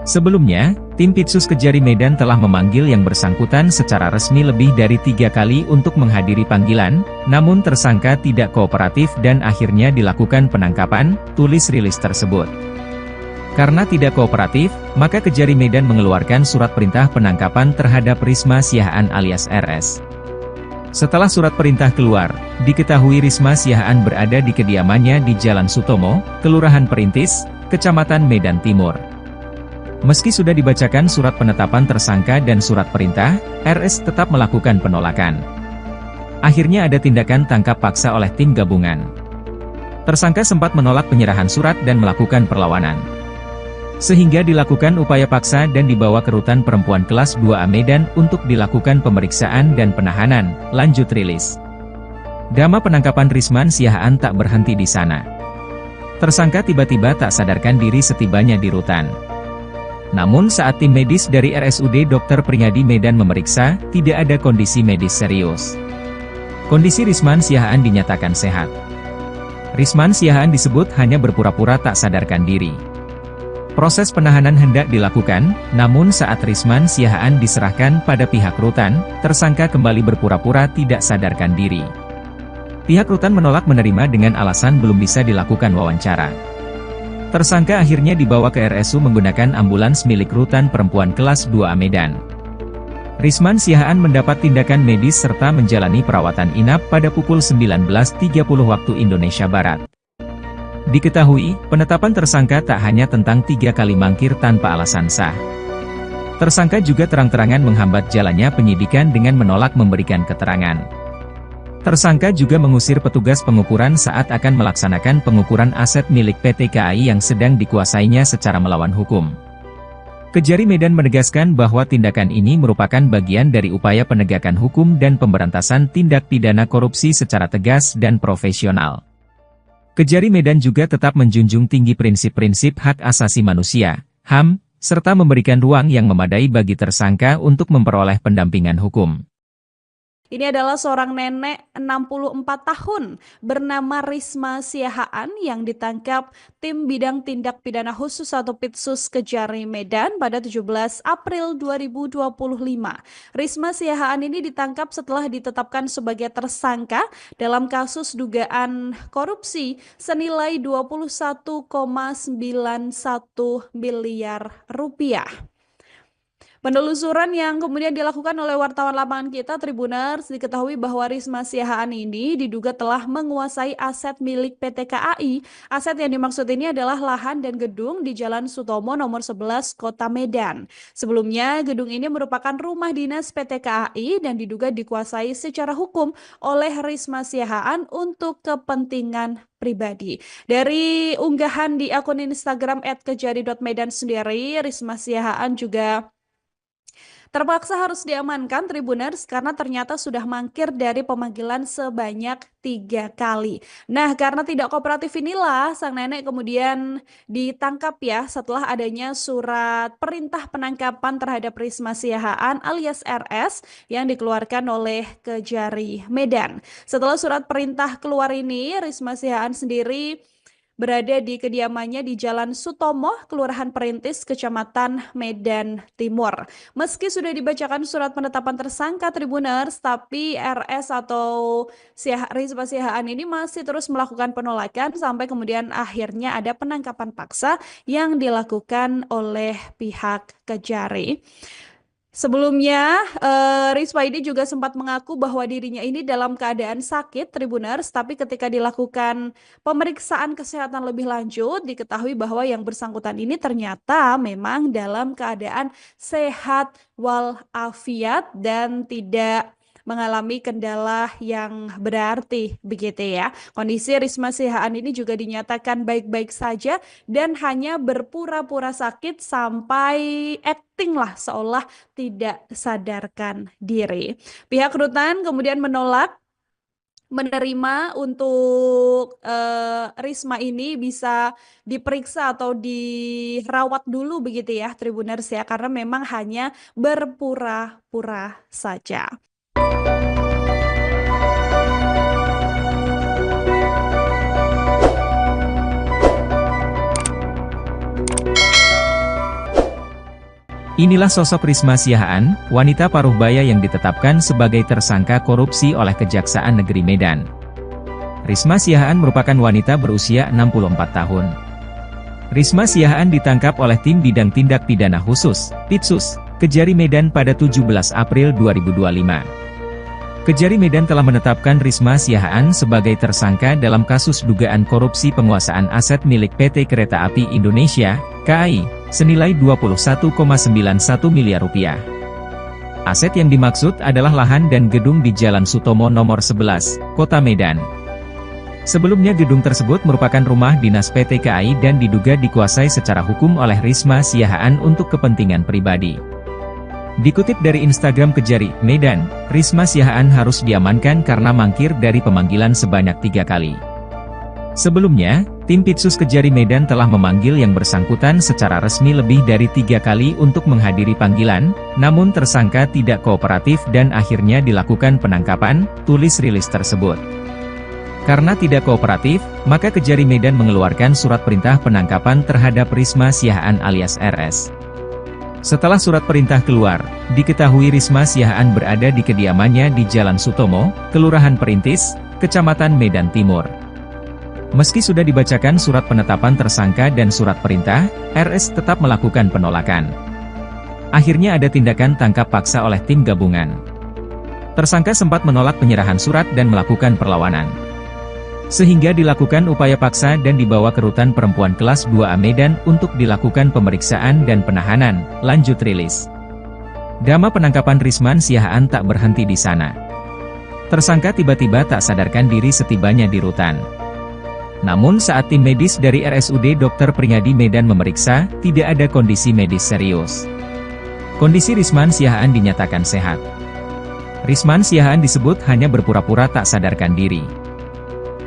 Sebelumnya, tim Pitsus Kejari Medan telah memanggil yang bersangkutan secara resmi lebih dari 3 kali untuk menghadiri panggilan, namun tersangka tidak kooperatif dan akhirnya dilakukan penangkapan, tulis rilis tersebut. Karena tidak kooperatif, maka Kejari Medan mengeluarkan surat perintah penangkapan terhadap Risma Siahaan alias RS. Setelah surat perintah keluar, diketahui Risma Siahaan berada di kediamannya di Jalan Sutomo, Kelurahan Perintis, Kecamatan Medan Timur. Meski sudah dibacakan surat penetapan tersangka dan surat perintah, RS tetap melakukan penolakan. Akhirnya ada tindakan tangkap paksa oleh tim gabungan. Tersangka sempat menolak penyerahan surat dan melakukan perlawanan. Sehingga dilakukan upaya paksa dan dibawa ke Rutan Perempuan Kelas 2A Medan untuk dilakukan pemeriksaan dan penahanan, lanjut rilis. Drama penangkapan Risma Siahaan tak berhenti di sana. Tersangka tiba-tiba tak sadarkan diri setibanya di rutan. Namun saat tim medis dari RSUD Dr. Pringadi Medan memeriksa, tidak ada kondisi medis serius. Kondisi Risma Siahaan dinyatakan sehat. Risma Siahaan disebut hanya berpura-pura tak sadarkan diri. Proses penahanan hendak dilakukan, namun saat Risma Siahaan diserahkan pada pihak rutan, tersangka kembali berpura-pura tidak sadarkan diri. Pihak rutan menolak menerima dengan alasan belum bisa dilakukan wawancara. Tersangka akhirnya dibawa ke RSU menggunakan ambulans milik Rutan Perempuan Kelas 2A Medan. Risma Siahaan mendapat tindakan medis serta menjalani perawatan inap pada pukul 19.30 waktu Indonesia Barat. Diketahui, penetapan tersangka tak hanya tentang 3 kali mangkir tanpa alasan sah. Tersangka juga terang-terangan menghambat jalannya penyidikan dengan menolak memberikan keterangan. Tersangka juga mengusir petugas pengukuran saat akan melaksanakan pengukuran aset milik PT KAI yang sedang dikuasainya secara melawan hukum. Kejari Medan menegaskan bahwa tindakan ini merupakan bagian dari upaya penegakan hukum dan pemberantasan tindak pidana korupsi secara tegas dan profesional. Kejari Medan juga tetap menjunjung tinggi prinsip-prinsip hak asasi manusia, HAM, serta memberikan ruang yang memadai bagi tersangka untuk memperoleh pendampingan hukum. Ini adalah seorang nenek 64 tahun bernama Risma Siahaan yang ditangkap tim bidang tindak pidana khusus atau Pitsus Kejari Medan pada 17 April 2025. Risma Siahaan ini ditangkap setelah ditetapkan sebagai tersangka dalam kasus dugaan korupsi senilai 21,91 miliar rupiah. Penelusuran yang kemudian dilakukan oleh wartawan lapangan kita Tribuners diketahui bahwa Risma Siahaan ini diduga telah menguasai aset milik PT KAI. Aset yang dimaksud ini adalah lahan dan gedung di Jalan Sutomo nomor 11 Kota Medan. Sebelumnya gedung ini merupakan rumah dinas PT KAI dan diduga dikuasai secara hukum oleh Risma Siahaan untuk kepentingan pribadi. Dari unggahan di akun Instagram @kejari.medan sendiri, Risma Siahaan juga terpaksa harus diamankan Tribuners karena ternyata sudah mangkir dari pemanggilan sebanyak 3 kali. Nah, karena tidak kooperatif inilah sang nenek kemudian ditangkap ya setelah adanya surat perintah penangkapan terhadap Risma Siahaan alias RS yang dikeluarkan oleh Kejari Medan. Setelah surat perintah keluar ini, Risma Siahaan sendiri berada di kediamannya di Jalan Sutomo, Kelurahan Perintis, Kecamatan Medan Timur. Meski sudah dibacakan surat penetapan tersangka Tribuners, tapi RS atau Risma Siahaan ini masih terus melakukan penolakan sampai kemudian akhirnya ada penangkapan paksa yang dilakukan oleh pihak Kejari. Sebelumnya, Risma ini juga sempat mengaku bahwa dirinya ini dalam keadaan sakit, Tribuners, tapi ketika dilakukan pemeriksaan kesehatan lebih lanjut, diketahui bahwa yang bersangkutan ini ternyata memang dalam keadaan sehat walafiat dan tidak mengalami kendala yang berarti begitu ya. Kondisi Risma Siahaan ini juga dinyatakan baik-baik saja dan hanya berpura-pura sakit sampai acting lah seolah tidak sadarkan diri. Pihak rutan kemudian menolak menerima untuk Risma ini bisa diperiksa atau dirawat dulu begitu ya Tribuners ya, karena memang hanya berpura-pura saja. Inilah sosok Risma Siahaan, wanita paruh baya yang ditetapkan sebagai tersangka korupsi oleh Kejaksaan Negeri Medan. Risma Siahaan merupakan wanita berusia 64 tahun. Risma Siahaan ditangkap oleh tim bidang tindak pidana khusus, Pitsus, Kejari Medan pada 17 April 2025. Kejari Medan telah menetapkan Risma Siahaan sebagai tersangka dalam kasus dugaan korupsi penguasaan aset milik PT Kereta Api Indonesia, KAI, senilai 21,91 miliar rupiah. Aset yang dimaksud adalah lahan dan gedung di Jalan Sutomo nomor 11, Kota Medan. Sebelumnya gedung tersebut merupakan rumah dinas PT KAI dan diduga dikuasai secara hukum oleh Risma Siahaan untuk kepentingan pribadi. Dikutip dari Instagram Kejari Medan, Risma Siahaan harus diamankan karena mangkir dari pemanggilan sebanyak 3 kali. Sebelumnya, tim Pitsus Kejari Medan telah memanggil yang bersangkutan secara resmi lebih dari 3 kali untuk menghadiri panggilan, namun tersangka tidak kooperatif dan akhirnya dilakukan penangkapan, tulis rilis tersebut. Karena tidak kooperatif, maka Kejari Medan mengeluarkan surat perintah penangkapan terhadap Risma Siahaan alias RS. Setelah surat perintah keluar, diketahui Risma Siahaan berada di kediamannya di Jalan Sutomo, Kelurahan Perintis, Kecamatan Medan Timur. Meski sudah dibacakan surat penetapan tersangka dan surat perintah, RS tetap melakukan penolakan. Akhirnya ada tindakan tangkap paksa oleh tim gabungan. Tersangka sempat menolak penyerahan surat dan melakukan perlawanan. Sehingga dilakukan upaya paksa dan dibawa ke Rutan Perempuan Kelas 2A Medan untuk dilakukan pemeriksaan dan penahanan, lanjut rilis. Drama penangkapan Risma Siahaan tak berhenti di sana. Tersangka tiba-tiba tak sadarkan diri setibanya di rutan. Namun saat tim medis dari RSUD Dr. Pringadi Medan memeriksa, tidak ada kondisi medis serius. Kondisi Risman Siahaan dinyatakan sehat. Risman Siahaan disebut hanya berpura-pura tak sadarkan diri.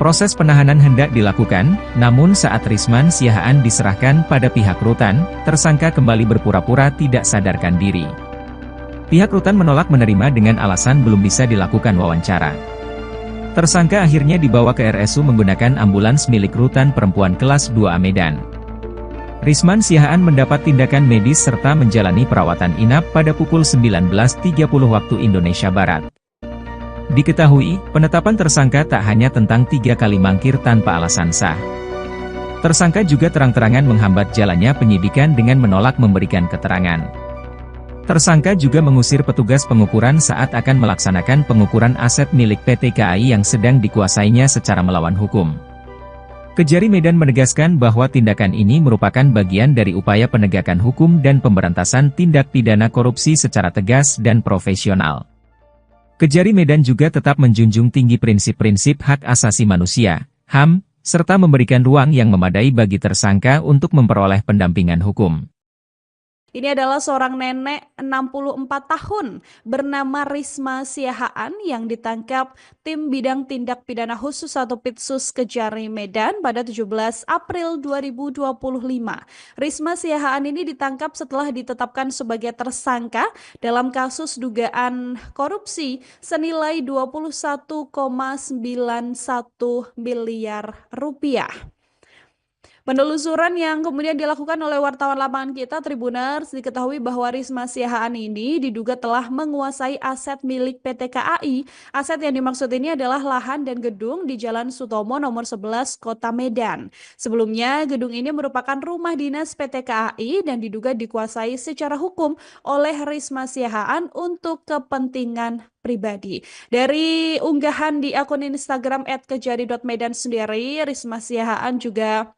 Proses penahanan hendak dilakukan, namun saat Risman Siahaan diserahkan pada pihak rutan, tersangka kembali berpura-pura tidak sadarkan diri. Pihak rutan menolak menerima dengan alasan belum bisa dilakukan wawancara. Tersangka akhirnya dibawa ke RSU menggunakan ambulans milik rutan perempuan kelas 2A Medan. Risman Siahaan mendapat tindakan medis serta menjalani perawatan inap pada pukul 19.30 waktu Indonesia Barat. Diketahui, penetapan tersangka tak hanya tentang 3 kali mangkir tanpa alasan sah. Tersangka juga terang-terangan menghambat jalannya penyidikan dengan menolak memberikan keterangan. Tersangka juga mengusir petugas pengukuran saat akan melaksanakan pengukuran aset milik PT KAI yang sedang dikuasainya secara melawan hukum. Kejari Medan menegaskan bahwa tindakan ini merupakan bagian dari upaya penegakan hukum dan pemberantasan tindak pidana korupsi secara tegas dan profesional. Kejari Medan juga tetap menjunjung tinggi prinsip-prinsip hak asasi manusia, HAM, serta memberikan ruang yang memadai bagi tersangka untuk memperoleh pendampingan hukum. Ini adalah seorang nenek 64 tahun bernama Risma Siahaan yang ditangkap tim bidang tindak pidana khusus atau Pitsus Kejari Medan pada 17 April 2025. Risma Siahaan ini ditangkap setelah ditetapkan sebagai tersangka dalam kasus dugaan korupsi senilai 21,91 miliar rupiah. Penelusuran yang kemudian dilakukan oleh wartawan lapangan kita Tribuners diketahui bahwa Risma Siahaan ini diduga telah menguasai aset milik PT KAI. Aset yang dimaksud ini adalah lahan dan gedung di Jalan Sutomo nomor 11 Kota Medan. Sebelumnya gedung ini merupakan rumah dinas PT KAI dan diduga dikuasai secara hukum oleh Risma Siahaan untuk kepentingan pribadi. Dari unggahan di akun Instagram @kejari.medan sendiri, Risma Siahaan juga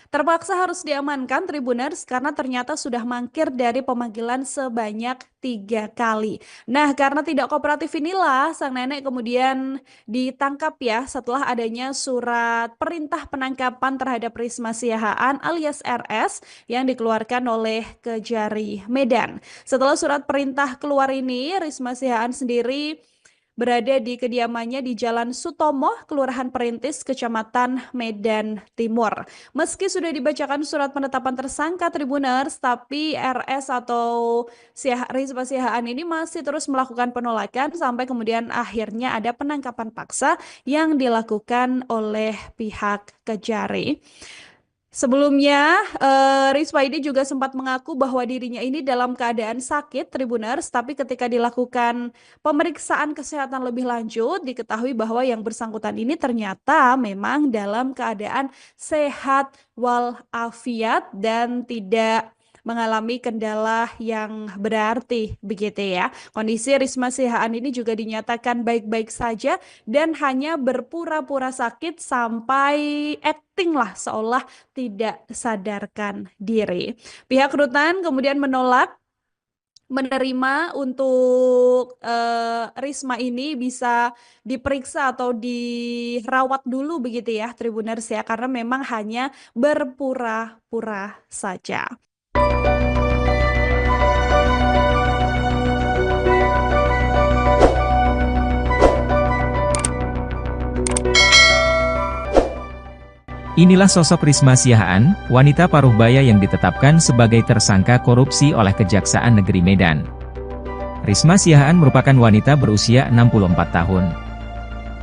terpaksa harus diamankan Tribuners karena ternyata sudah mangkir dari pemanggilan sebanyak 3 kali. Nah, karena tidak kooperatif inilah sang nenek kemudian ditangkap ya setelah adanya surat perintah penangkapan terhadap Risma Siahaan alias RS yang dikeluarkan oleh Kejari Medan. Setelah surat perintah keluar ini, Risma Siahaan sendiri berada di kediamannya di Jalan Sutomo, Kelurahan Perintis, Kecamatan Medan Timur. Meski sudah dibacakan surat penetapan tersangka Tribuners, tapi RS atau Risma Siahaan ini masih terus melakukan penolakan sampai kemudian akhirnya ada penangkapan paksa yang dilakukan oleh pihak Kejari. Sebelumnya, Risma ini juga sempat mengaku bahwa dirinya ini dalam keadaan sakit, Tribuners, tapi ketika dilakukan pemeriksaan kesehatan lebih lanjut, diketahui bahwa yang bersangkutan ini ternyata memang dalam keadaan sehat walafiat dan tidak mengalami kendala yang berarti begitu ya. Kondisi Risma Siahaan ini juga dinyatakan baik-baik saja dan hanya berpura-pura sakit sampai acting lah seolah tidak sadarkan diri. Pihak rutan kemudian menolak menerima untuk Risma ini bisa diperiksa atau dirawat dulu begitu ya Tribuners ya, karena memang hanya berpura-pura saja. Inilah sosok Risma Siahaan, wanita paruh baya yang ditetapkan sebagai tersangka korupsi oleh Kejaksaan Negeri Medan. Risma Siahaan merupakan wanita berusia 64 tahun.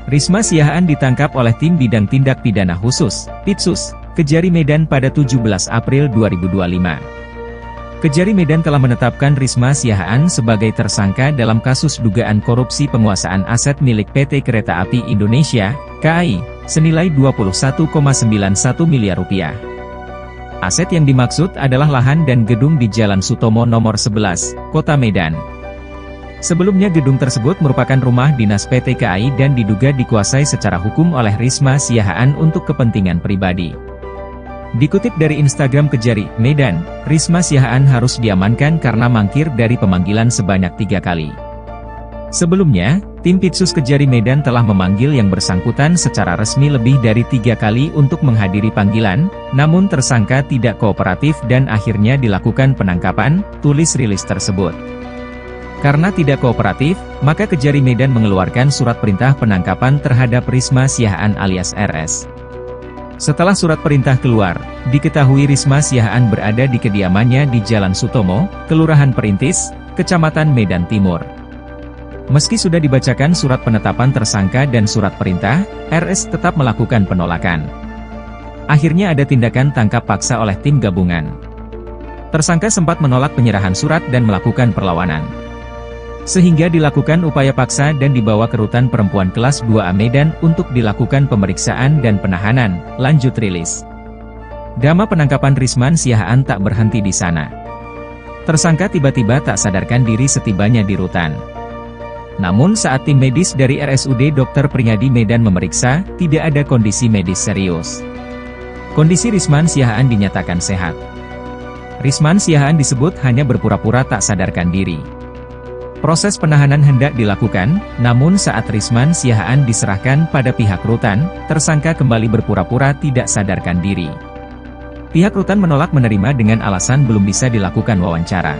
Risma Siahaan ditangkap oleh tim bidang tindak pidana khusus, Pitsus, Kejari Medan pada 17 April 2025. Kejari Medan telah menetapkan Risma Siahaan sebagai tersangka dalam kasus dugaan korupsi penguasaan aset milik PT Kereta Api Indonesia, KAI, senilai 21,91 miliar rupiah. Aset yang dimaksud adalah lahan dan gedung di Jalan Sutomo nomor 11, Kota Medan. Sebelumnya gedung tersebut merupakan rumah dinas PT KAI dan diduga dikuasai secara hukum oleh Risma Siahaan untuk kepentingan pribadi. Dikutip dari Instagram Kejari Medan, Risma Siahaan harus diamankan karena mangkir dari pemanggilan sebanyak 3 kali. Sebelumnya, Tim Pitsus Kejari Medan telah memanggil yang bersangkutan secara resmi lebih dari 3 kali untuk menghadiri panggilan, namun tersangka tidak kooperatif dan akhirnya dilakukan penangkapan, tulis rilis tersebut. Karena tidak kooperatif, maka Kejari Medan mengeluarkan surat perintah penangkapan terhadap Risma Siahaan alias RS. Setelah surat perintah keluar, diketahui Risma Siahaan berada di kediamannya di Jalan Sutomo, Kelurahan Perintis, Kecamatan Medan Timur. Meski sudah dibacakan surat penetapan tersangka dan surat perintah, RS tetap melakukan penolakan. Akhirnya ada tindakan tangkap paksa oleh tim gabungan. Tersangka sempat menolak penyerahan surat dan melakukan perlawanan. Sehingga dilakukan upaya paksa dan dibawa ke Rutan Perempuan Kelas 2A Medan untuk dilakukan pemeriksaan dan penahanan, lanjut rilis. Drama penangkapan Risma Siahaan tak berhenti di sana. Tersangka tiba-tiba tak sadarkan diri setibanya di rutan. Namun saat tim medis dari RSUD Dr. Pringadi Medan memeriksa, tidak ada kondisi medis serius. Kondisi Risma Siahaan dinyatakan sehat. Risma Siahaan disebut hanya berpura-pura tak sadarkan diri. Proses penahanan hendak dilakukan, namun saat Risma Siahaan diserahkan pada pihak rutan, tersangka kembali berpura-pura tidak sadarkan diri. Pihak rutan menolak menerima dengan alasan belum bisa dilakukan wawancara.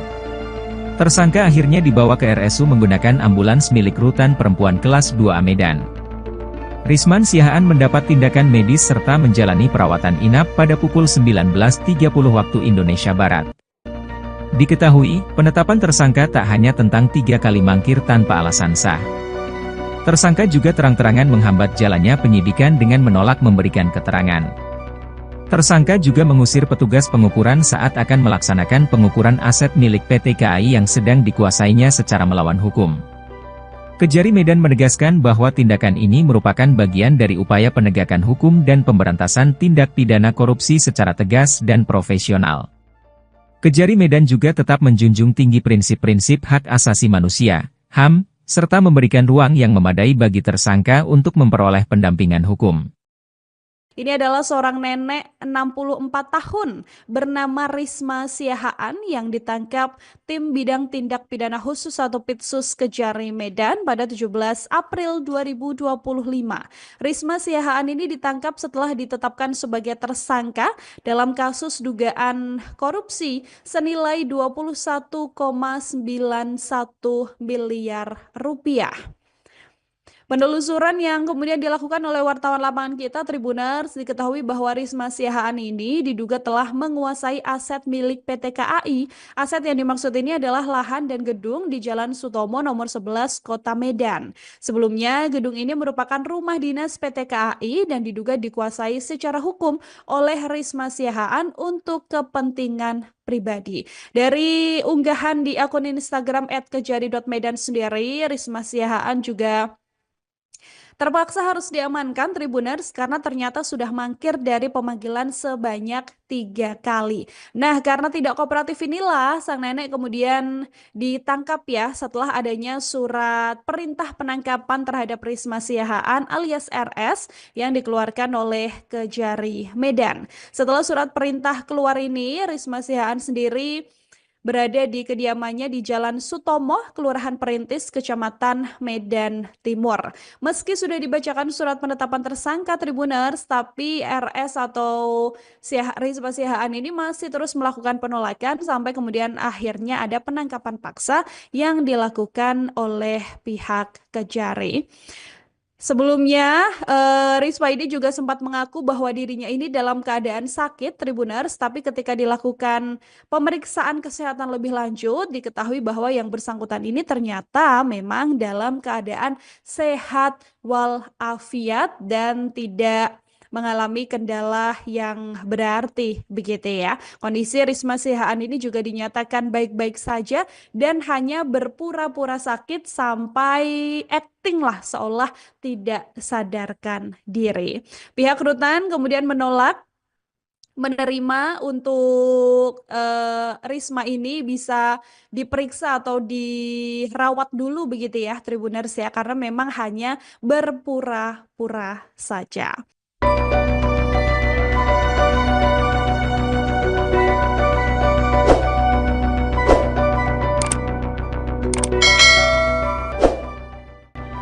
Tersangka akhirnya dibawa ke RSU menggunakan ambulans milik Rutan Perempuan Kelas 2A Medan. Risma Siahaan mendapat tindakan medis serta menjalani perawatan inap pada pukul 19.30 waktu Indonesia Barat. Diketahui, penetapan tersangka tak hanya tentang 3 kali mangkir tanpa alasan sah. Tersangka juga terang-terangan menghambat jalannya penyidikan dengan menolak memberikan keterangan. Tersangka juga mengusir petugas pengukuran saat akan melaksanakan pengukuran aset milik PT KAI yang sedang dikuasainya secara melawan hukum. Kejari Medan menegaskan bahwa tindakan ini merupakan bagian dari upaya penegakan hukum dan pemberantasan tindak pidana korupsi secara tegas dan profesional. Kejari Medan juga tetap menjunjung tinggi prinsip-prinsip hak asasi manusia, HAM, serta memberikan ruang yang memadai bagi tersangka untuk memperoleh pendampingan hukum. Ini adalah seorang nenek 64 tahun bernama Risma Siahaan yang ditangkap tim bidang tindak pidana khusus atau Pitsus Kejari Medan pada 17 April 2025. Risma Siahaan ini ditangkap setelah ditetapkan sebagai tersangka dalam kasus dugaan korupsi senilai 21,91 miliar rupiah. Penelusuran yang kemudian dilakukan oleh wartawan lapangan kita Tribuners diketahui bahwa Risma Siahaan ini diduga telah menguasai aset milik PT KAI. Aset yang dimaksud ini adalah lahan dan gedung di Jalan Sutomo nomor 11 Kota Medan. Sebelumnya gedung ini merupakan rumah dinas PT KAI dan diduga dikuasai secara hukum oleh Risma Siahaan untuk kepentingan pribadi. Dari unggahan di akun Instagram @kejari.medan sendiri, Risma Siahaan juga terpaksa harus diamankan Tribuners karena ternyata sudah mangkir dari pemanggilan sebanyak 3 kali. Nah, karena tidak kooperatif inilah sang nenek kemudian ditangkap ya setelah adanya surat perintah penangkapan terhadap Risma Siahaan alias RS yang dikeluarkan oleh Kejari Medan. Setelah surat perintah keluar ini, Risma Siahaan sendiri berada di kediamannya di Jalan Sutomo, Kelurahan Perintis, Kecamatan Medan Timur. Meski sudah dibacakan surat penetapan tersangka Tribuners, tapi RS atau Risma Siahaan ini masih terus melakukan penolakan sampai kemudian akhirnya ada penangkapan paksa yang dilakukan oleh pihak Kejari. Sebelumnya, Risma ini juga sempat mengaku bahwa dirinya ini dalam keadaan sakit, Tribuners, tapi ketika dilakukan pemeriksaan kesehatan lebih lanjut, diketahui bahwa yang bersangkutan ini ternyata memang dalam keadaan sehat walafiat dan tidak mengalami kendala yang berarti begitu ya. Kondisi Risma Siahaan ini juga dinyatakan baik-baik saja dan hanya berpura-pura sakit sampai acting lah seolah tidak sadarkan diri. Pihak rutan kemudian menolak menerima untuk Risma ini bisa diperiksa atau dirawat dulu begitu ya Tribuners ya, karena memang hanya berpura-pura saja.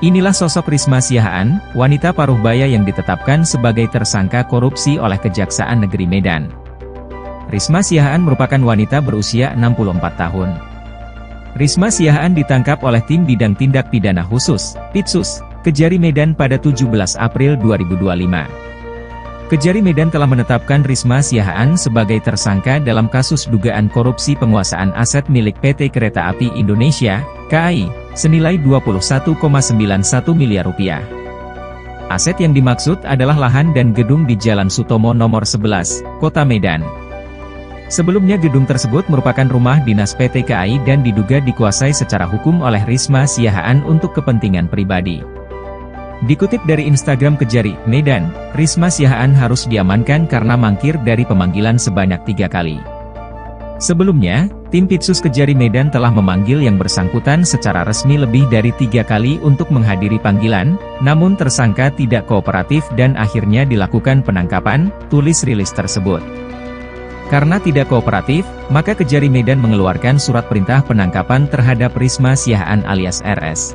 Inilah sosok Risma Siahaan, wanita paruh baya yang ditetapkan sebagai tersangka korupsi oleh Kejaksaan Negeri Medan. Risma Siahaan merupakan wanita berusia 64 tahun. Risma Siahaan ditangkap oleh Tim Bidang Tindak Pidana Khusus, Pitsus, Kejari Medan pada 17 April 2025. Kejari Medan telah menetapkan Risma Siahaan sebagai tersangka dalam kasus dugaan korupsi penguasaan aset milik PT Kereta Api Indonesia, KAI, senilai 21,91 miliar rupiah. Aset yang dimaksud adalah lahan dan gedung di Jalan Sutomo nomor 11, Kota Medan. Sebelumnya gedung tersebut merupakan rumah dinas PT KAI dan diduga dikuasai secara hukum oleh Risma Siahaan untuk kepentingan pribadi. Dikutip dari Instagram Kejari Medan, Risma Siahaan harus diamankan karena mangkir dari pemanggilan sebanyak 3 kali. Sebelumnya, tim Pitsus Kejari Medan telah memanggil yang bersangkutan secara resmi lebih dari 3 kali untuk menghadiri panggilan, namun tersangka tidak kooperatif dan akhirnya dilakukan penangkapan, tulis rilis tersebut. Karena tidak kooperatif, maka Kejari Medan mengeluarkan surat perintah penangkapan terhadap Risma Siahaan alias RS.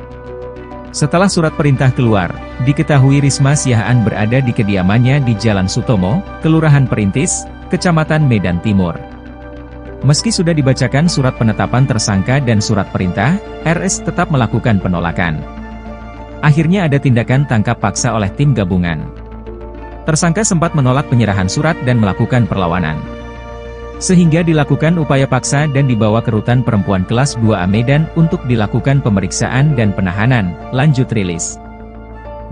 Setelah surat perintah keluar, diketahui Risma Siahaan berada di kediamannya di Jalan Sutomo, Kelurahan Perintis, Kecamatan Medan Timur. Meski sudah dibacakan surat penetapan tersangka dan surat perintah, RS tetap melakukan penolakan. Akhirnya ada tindakan tangkap paksa oleh tim gabungan. Tersangka sempat menolak penyerahan surat dan melakukan perlawanan. Sehingga dilakukan upaya paksa dan dibawa ke Rutan Perempuan Kelas 2A Medan untuk dilakukan pemeriksaan dan penahanan, lanjut rilis.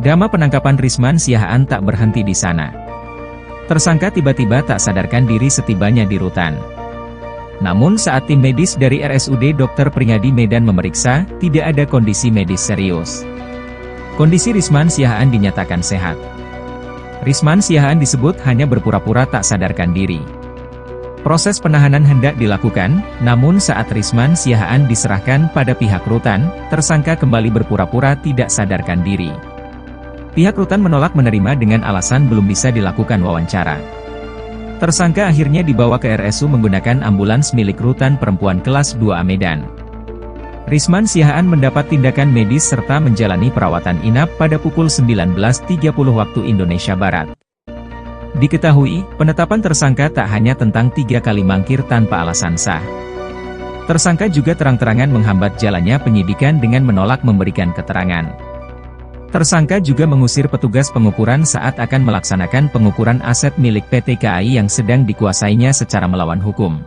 Drama penangkapan Risma Siahaan tak berhenti di sana. Tersangka tiba-tiba tak sadarkan diri setibanya di rutan. Namun saat tim medis dari RSUD Dr. Pringadi Medan memeriksa, tidak ada kondisi medis serius. Kondisi Risma Siahaan dinyatakan sehat. Risma Siahaan disebut hanya berpura-pura tak sadarkan diri. Proses penahanan hendak dilakukan, namun saat Risma Siahaan diserahkan pada pihak rutan, tersangka kembali berpura-pura tidak sadarkan diri. Pihak rutan menolak menerima dengan alasan belum bisa dilakukan wawancara. Tersangka akhirnya dibawa ke RSU menggunakan ambulans milik Rutan Perempuan Kelas 2A Medan. Risma Siahaan mendapat tindakan medis serta menjalani perawatan inap pada pukul 19.30 waktu Indonesia Barat. Diketahui, penetapan tersangka tak hanya tentang 3 kali mangkir tanpa alasan sah. Tersangka juga terang-terangan menghambat jalannya penyidikan dengan menolak memberikan keterangan. Tersangka juga mengusir petugas pengukuran saat akan melaksanakan pengukuran aset milik PT KAI yang sedang dikuasainya secara melawan hukum.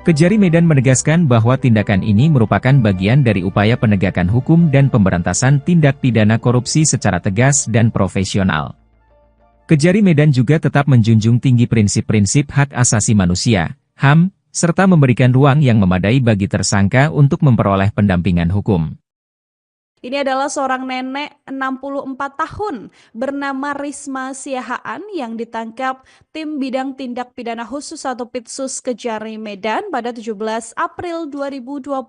Kejari Medan menegaskan bahwa tindakan ini merupakan bagian dari upaya penegakan hukum dan pemberantasan tindak pidana korupsi secara tegas dan profesional. Kejari Medan juga tetap menjunjung tinggi prinsip-prinsip hak asasi manusia, HAM, serta memberikan ruang yang memadai bagi tersangka untuk memperoleh pendampingan hukum. Ini adalah seorang nenek 64 tahun bernama Risma Siahaan yang ditangkap tim bidang tindak pidana khusus atau Pitsus Kejari Medan pada 17 April 2025.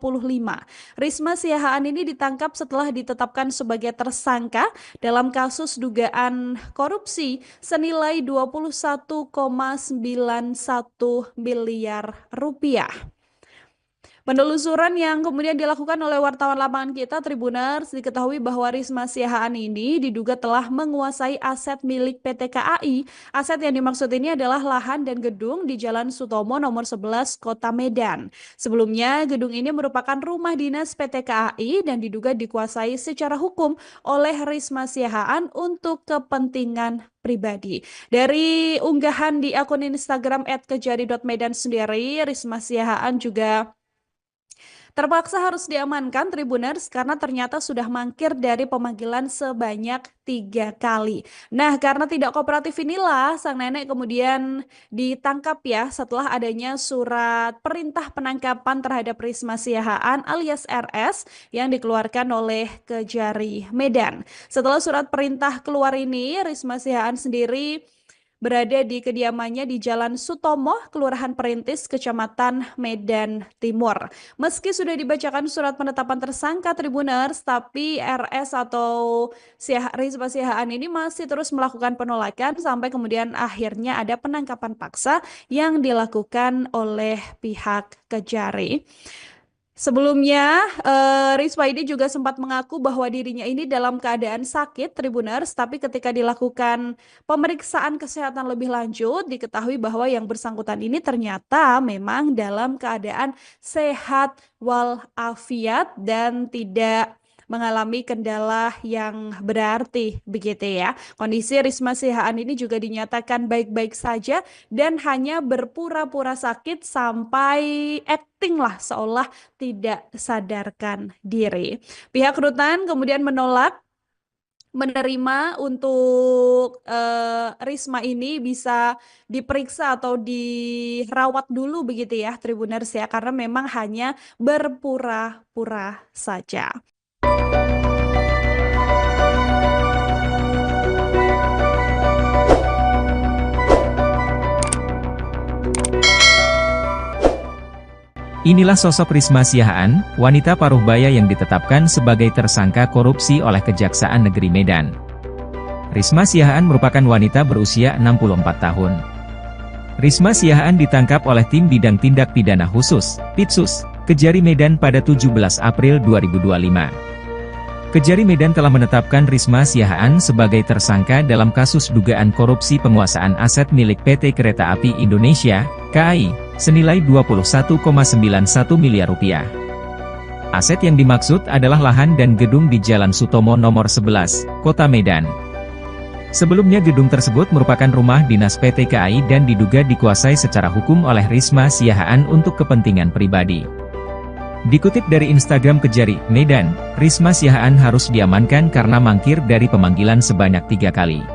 Risma Siahaan ini ditangkap setelah ditetapkan sebagai tersangka dalam kasus dugaan korupsi senilai 21,91 miliar rupiah. Penelusuran yang kemudian dilakukan oleh wartawan lapangan kita Tribuners diketahui bahwa Risma Siahaan ini diduga telah menguasai aset milik PT KAI. Aset yang dimaksud ini adalah lahan dan gedung di Jalan Sutomo nomor 11 Kota Medan. Sebelumnya gedung ini merupakan rumah dinas PT KAI dan diduga dikuasai secara hukum oleh Risma Siahaan untuk kepentingan pribadi. Dari unggahan di akun Instagram @kejari.medan sendiri, Risma Siahaan juga terpaksa harus diamankan Tribuners karena ternyata sudah mangkir dari pemanggilan sebanyak 3 kali. Nah, karena tidak kooperatif inilah sang nenek kemudian ditangkap ya setelah adanya surat perintah penangkapan terhadap Risma Siahaan alias RS yang dikeluarkan oleh Kejari Medan. Setelah surat perintah keluar ini, Risma Siahaan sendiri berada di kediamannya di Jalan Sutomo, Kelurahan Perintis, Kecamatan Medan Timur. Meski sudah dibacakan surat penetapan tersangka Tribuners, tapi RS atau Risma Siahaan ini masih terus melakukan penolakan sampai kemudian akhirnya ada penangkapan paksa yang dilakukan oleh pihak Kejari. Sebelumnya, Risma ini juga sempat mengaku bahwa dirinya ini dalam keadaan sakit, Tribuners, tapi ketika dilakukan pemeriksaan kesehatan lebih lanjut, diketahui bahwa yang bersangkutan ini ternyata memang dalam keadaan sehat walafiat dan tidak mengalami kendala yang berarti begitu ya. Kondisi Risma Sihaan ini juga dinyatakan baik-baik saja dan hanya berpura-pura sakit sampai acting lah seolah tidak sadarkan diri. Pihak rutan kemudian menolak menerima untuk Risma ini bisa diperiksa atau dirawat dulu begitu ya Tribuners ya karena memang hanya berpura-pura saja. Inilah sosok Risma Sihaan, wanita paruh baya yang ditetapkan sebagai tersangka korupsi oleh Kejaksaan Negeri Medan. Risma Sihaan merupakan wanita berusia 64 tahun. Risma Sihaan ditangkap oleh Tim Bidang Tindak Pidana Khusus, Pitsus, Kejari Medan pada 17 April 2025. Kejari Medan telah menetapkan Risma Sihaan sebagai tersangka dalam kasus dugaan korupsi penguasaan aset milik PT Kereta Api Indonesia, KAI, senilai 21,91 miliar rupiah. Aset yang dimaksud adalah lahan dan gedung di Jalan Sutomo nomor 11, Kota Medan. Sebelumnya gedung tersebut merupakan rumah dinas PT KAI dan diduga dikuasai secara hukum oleh Risma Sihaan untuk kepentingan pribadi. Dikutip dari Instagram Kejari Medan, Risma Sihaan harus diamankan karena mangkir dari pemanggilan sebanyak 3 kali.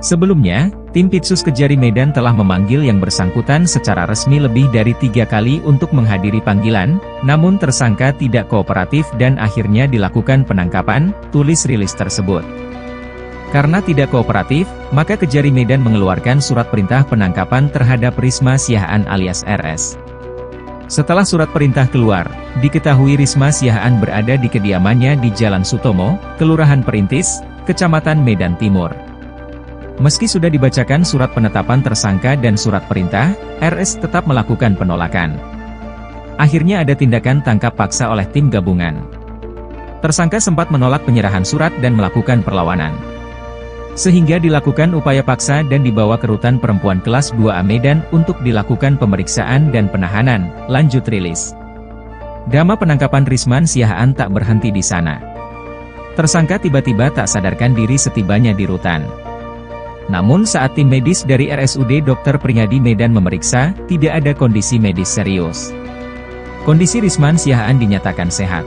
Sebelumnya, tim Pitsus Kejari Medan telah memanggil yang bersangkutan secara resmi lebih dari 3 kali untuk menghadiri panggilan, namun tersangka tidak kooperatif dan akhirnya dilakukan penangkapan, tulis rilis tersebut. Karena tidak kooperatif, maka Kejari Medan mengeluarkan surat perintah penangkapan terhadap Risma Sihaan alias RS. Setelah surat perintah keluar, diketahui Risma Sihaan berada di kediamannya di Jalan Sutomo, Kelurahan Perintis, Kecamatan Medan Timur. Meski sudah dibacakan surat penetapan tersangka dan surat perintah, RS tetap melakukan penolakan. Akhirnya ada tindakan tangkap paksa oleh tim gabungan. Tersangka sempat menolak penyerahan surat dan melakukan perlawanan. Sehingga dilakukan upaya paksa dan dibawa ke Rutan Perempuan Kelas 2A Medan untuk dilakukan pemeriksaan dan penahanan, lanjut rilis. Drama penangkapan Risma Sihaan tak berhenti di sana. Tersangka tiba-tiba tak sadarkan diri setibanya di rutan. Namun saat tim medis dari RSUD Dr. Prinyadi Medan memeriksa, tidak ada kondisi medis serius. Kondisi Risma Sihaan dinyatakan sehat.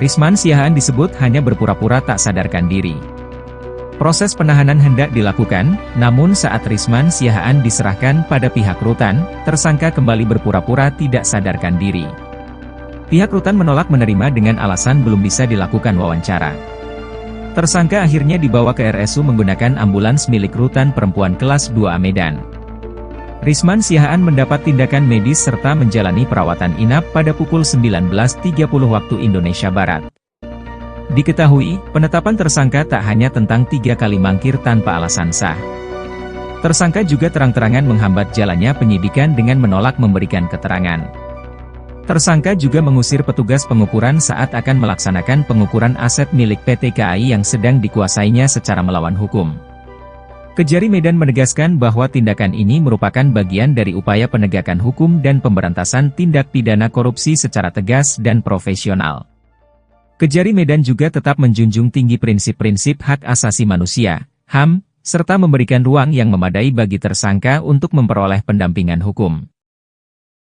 Risma Sihaan disebut hanya berpura-pura tak sadarkan diri. Proses penahanan hendak dilakukan, namun saat Risma Sihaan diserahkan pada pihak rutan, tersangka kembali berpura-pura tidak sadarkan diri. Pihak rutan menolak menerima dengan alasan belum bisa dilakukan wawancara. Tersangka akhirnya dibawa ke RSU menggunakan ambulans milik Rutan Perempuan Kelas 2A Medan. Risma Sihaan mendapat tindakan medis serta menjalani perawatan inap pada pukul 19.30 waktu Indonesia Barat. Diketahui, penetapan tersangka tak hanya tentang 3 kali mangkir tanpa alasan sah. Tersangka juga terang-terangan menghambat jalannya penyidikan dengan menolak memberikan keterangan. Tersangka juga mengusir petugas pengukuran saat akan melaksanakan pengukuran aset milik PT KAI yang sedang dikuasainya secara melawan hukum. Kejari Medan menegaskan bahwa tindakan ini merupakan bagian dari upaya penegakan hukum dan pemberantasan tindak pidana korupsi secara tegas dan profesional. Kejari Medan juga tetap menjunjung tinggi prinsip-prinsip hak asasi manusia, HAM, serta memberikan ruang yang memadai bagi tersangka untuk memperoleh pendampingan hukum.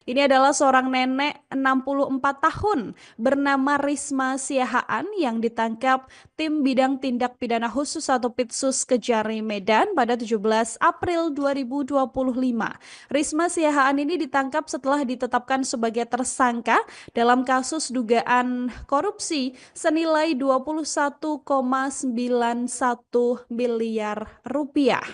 Ini adalah seorang nenek 64 tahun bernama Risma Sihaan yang ditangkap tim bidang tindak pidana khusus atau Pitsus Kejari Medan pada 17 April 2025. Risma Sihaan ini ditangkap setelah ditetapkan sebagai tersangka dalam kasus dugaan korupsi senilai 21,91 miliar rupiah.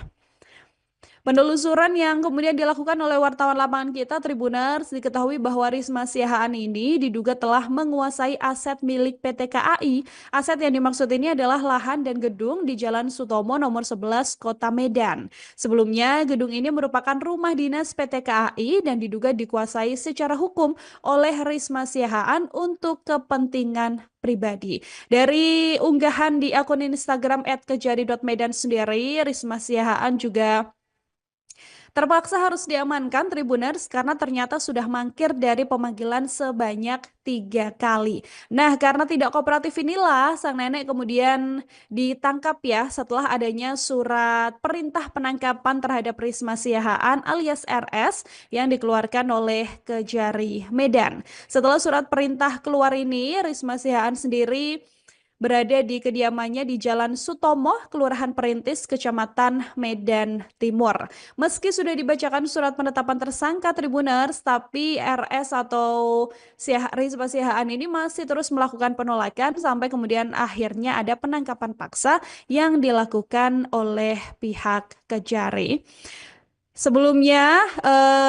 Penelusuran yang kemudian dilakukan oleh wartawan lapangan kita Tribuners diketahui bahwa Risma Siahaan ini diduga telah menguasai aset milik PT KAI. Aset yang dimaksud ini adalah lahan dan gedung di Jalan Sutomo nomor 11 Kota Medan. Sebelumnya gedung ini merupakan rumah dinas PT KAI dan diduga dikuasai secara hukum oleh Risma Siahaan untuk kepentingan pribadi. Dari unggahan di akun Instagram @kejari.medan sendiri, Risma Siahaan juga terpaksa harus diamankan Tribuners karena ternyata sudah mangkir dari pemanggilan sebanyak 3 kali. Nah, karena tidak kooperatif inilah sang nenek kemudian ditangkap ya setelah adanya surat perintah penangkapan terhadap Risma Siahaan alias RS yang dikeluarkan oleh Kejari Medan. Setelah surat perintah keluar ini, Risma Siahaan sendiri berada di kediamannya di Jalan Sutomo, Kelurahan Perintis, Kecamatan Medan Timur. Meski sudah dibacakan surat penetapan tersangka Tribuners, tapi RS atau Risma Siahaan ini masih terus melakukan penolakan sampai kemudian akhirnya ada penangkapan paksa yang dilakukan oleh pihak Kejari. Sebelumnya,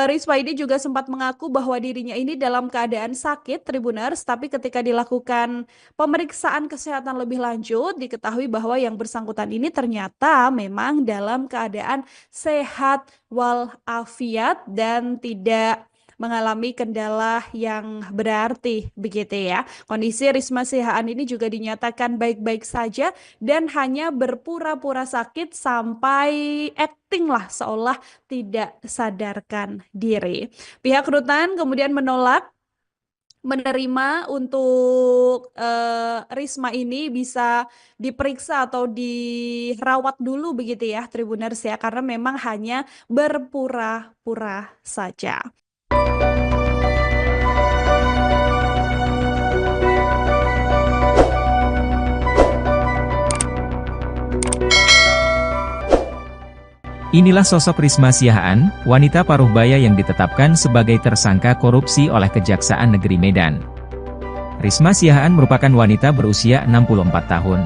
Risma ini juga sempat mengaku bahwa dirinya ini dalam keadaan sakit, Tribuners, tapi ketika dilakukan pemeriksaan kesehatan lebih lanjut, diketahui bahwa yang bersangkutan ini ternyata memang dalam keadaan sehat walafiat dan tidak mengalami kendala yang berarti begitu ya. Kondisi Risma Siahaan ini juga dinyatakan baik-baik saja dan hanya berpura-pura sakit sampai acting lah seolah tidak sadarkan diri. Pihak rutan kemudian menolak menerima untuk Risma ini bisa diperiksa atau dirawat dulu begitu ya Tribuners ya, karena memang hanya berpura-pura saja. Inilah sosok Risma Siahaan, wanita paruh baya yang ditetapkan sebagai tersangka korupsi oleh Kejaksaan Negeri Medan. Risma Siahaan merupakan wanita berusia 64 tahun.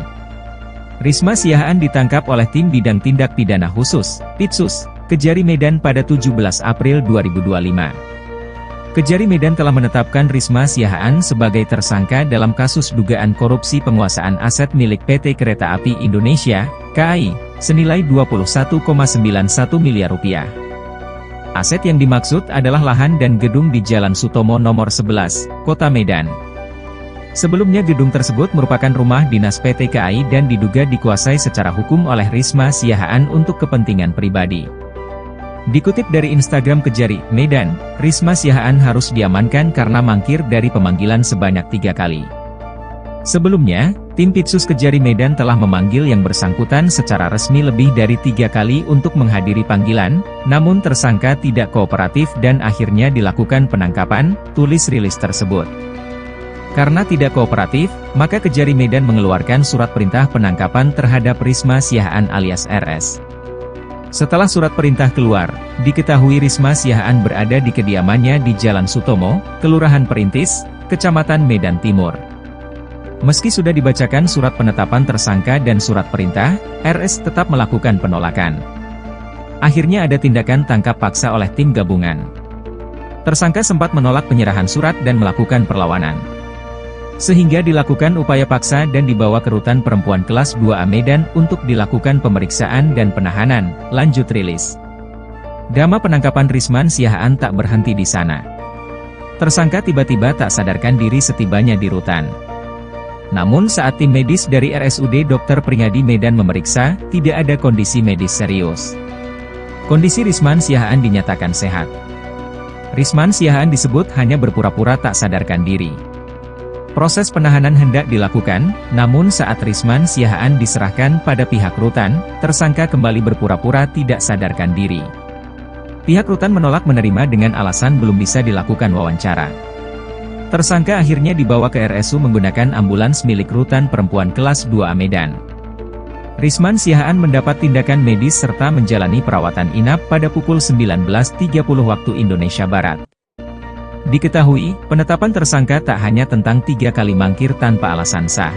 Risma Siahaan ditangkap oleh Tim Bidang Tindak Pidana Khusus, Pitsus, Kejari Medan pada 17 April 2025. Kejari Medan telah menetapkan Risma Siahaan sebagai tersangka dalam kasus dugaan korupsi penguasaan aset milik PT Kereta Api Indonesia, KAI, senilai 21,91 miliar rupiah. Aset yang dimaksud adalah lahan dan gedung di Jalan Sutomo nomor 11, Kota Medan. Sebelumnya gedung tersebut merupakan rumah dinas PT KAI dan diduga dikuasai secara hukum oleh Risma Siahaan untuk kepentingan pribadi. Dikutip dari Instagram Kejari Medan, Risma Siahaan harus diamankan karena mangkir dari pemanggilan sebanyak 3 kali. Sebelumnya, tim Pitsus Kejari Medan telah memanggil yang bersangkutan secara resmi lebih dari 3 kali untuk menghadiri panggilan, namun tersangka tidak kooperatif dan akhirnya dilakukan penangkapan, tulis rilis tersebut. Karena tidak kooperatif, maka Kejari Medan mengeluarkan surat perintah penangkapan terhadap Risma Siahaan alias RS. Setelah surat perintah keluar, diketahui Risma Siahaan berada di kediamannya di Jalan Sutomo, Kelurahan Perintis, Kecamatan Medan Timur. Meski sudah dibacakan surat penetapan tersangka dan surat perintah, RS tetap melakukan penolakan. Akhirnya ada tindakan tangkap paksa oleh tim gabungan. Tersangka sempat menolak penyerahan surat dan melakukan perlawanan. Sehingga dilakukan upaya paksa dan dibawa ke Rutan Perempuan Kelas 2A Medan untuk dilakukan pemeriksaan dan penahanan, lanjut rilis. Drama penangkapan Risma Siahaan tak berhenti di sana. Tersangka tiba-tiba tak sadarkan diri setibanya di rutan. Namun saat tim medis dari RSUD Dr. Pringadi Medan memeriksa, tidak ada kondisi medis serius. Kondisi Risma Siahaan dinyatakan sehat. Risma Siahaan disebut hanya berpura-pura tak sadarkan diri. Proses penahanan hendak dilakukan, namun saat Risma Siahaan diserahkan pada pihak rutan, tersangka kembali berpura-pura tidak sadarkan diri. Pihak rutan menolak menerima dengan alasan belum bisa dilakukan wawancara. Tersangka akhirnya dibawa ke RSU menggunakan ambulans milik Rutan Perempuan Kelas 2A Medan. Risma Siahaan mendapat tindakan medis serta menjalani perawatan inap pada pukul 19.30 waktu Indonesia Barat. Diketahui, penetapan tersangka tak hanya tentang 3 kali mangkir tanpa alasan sah.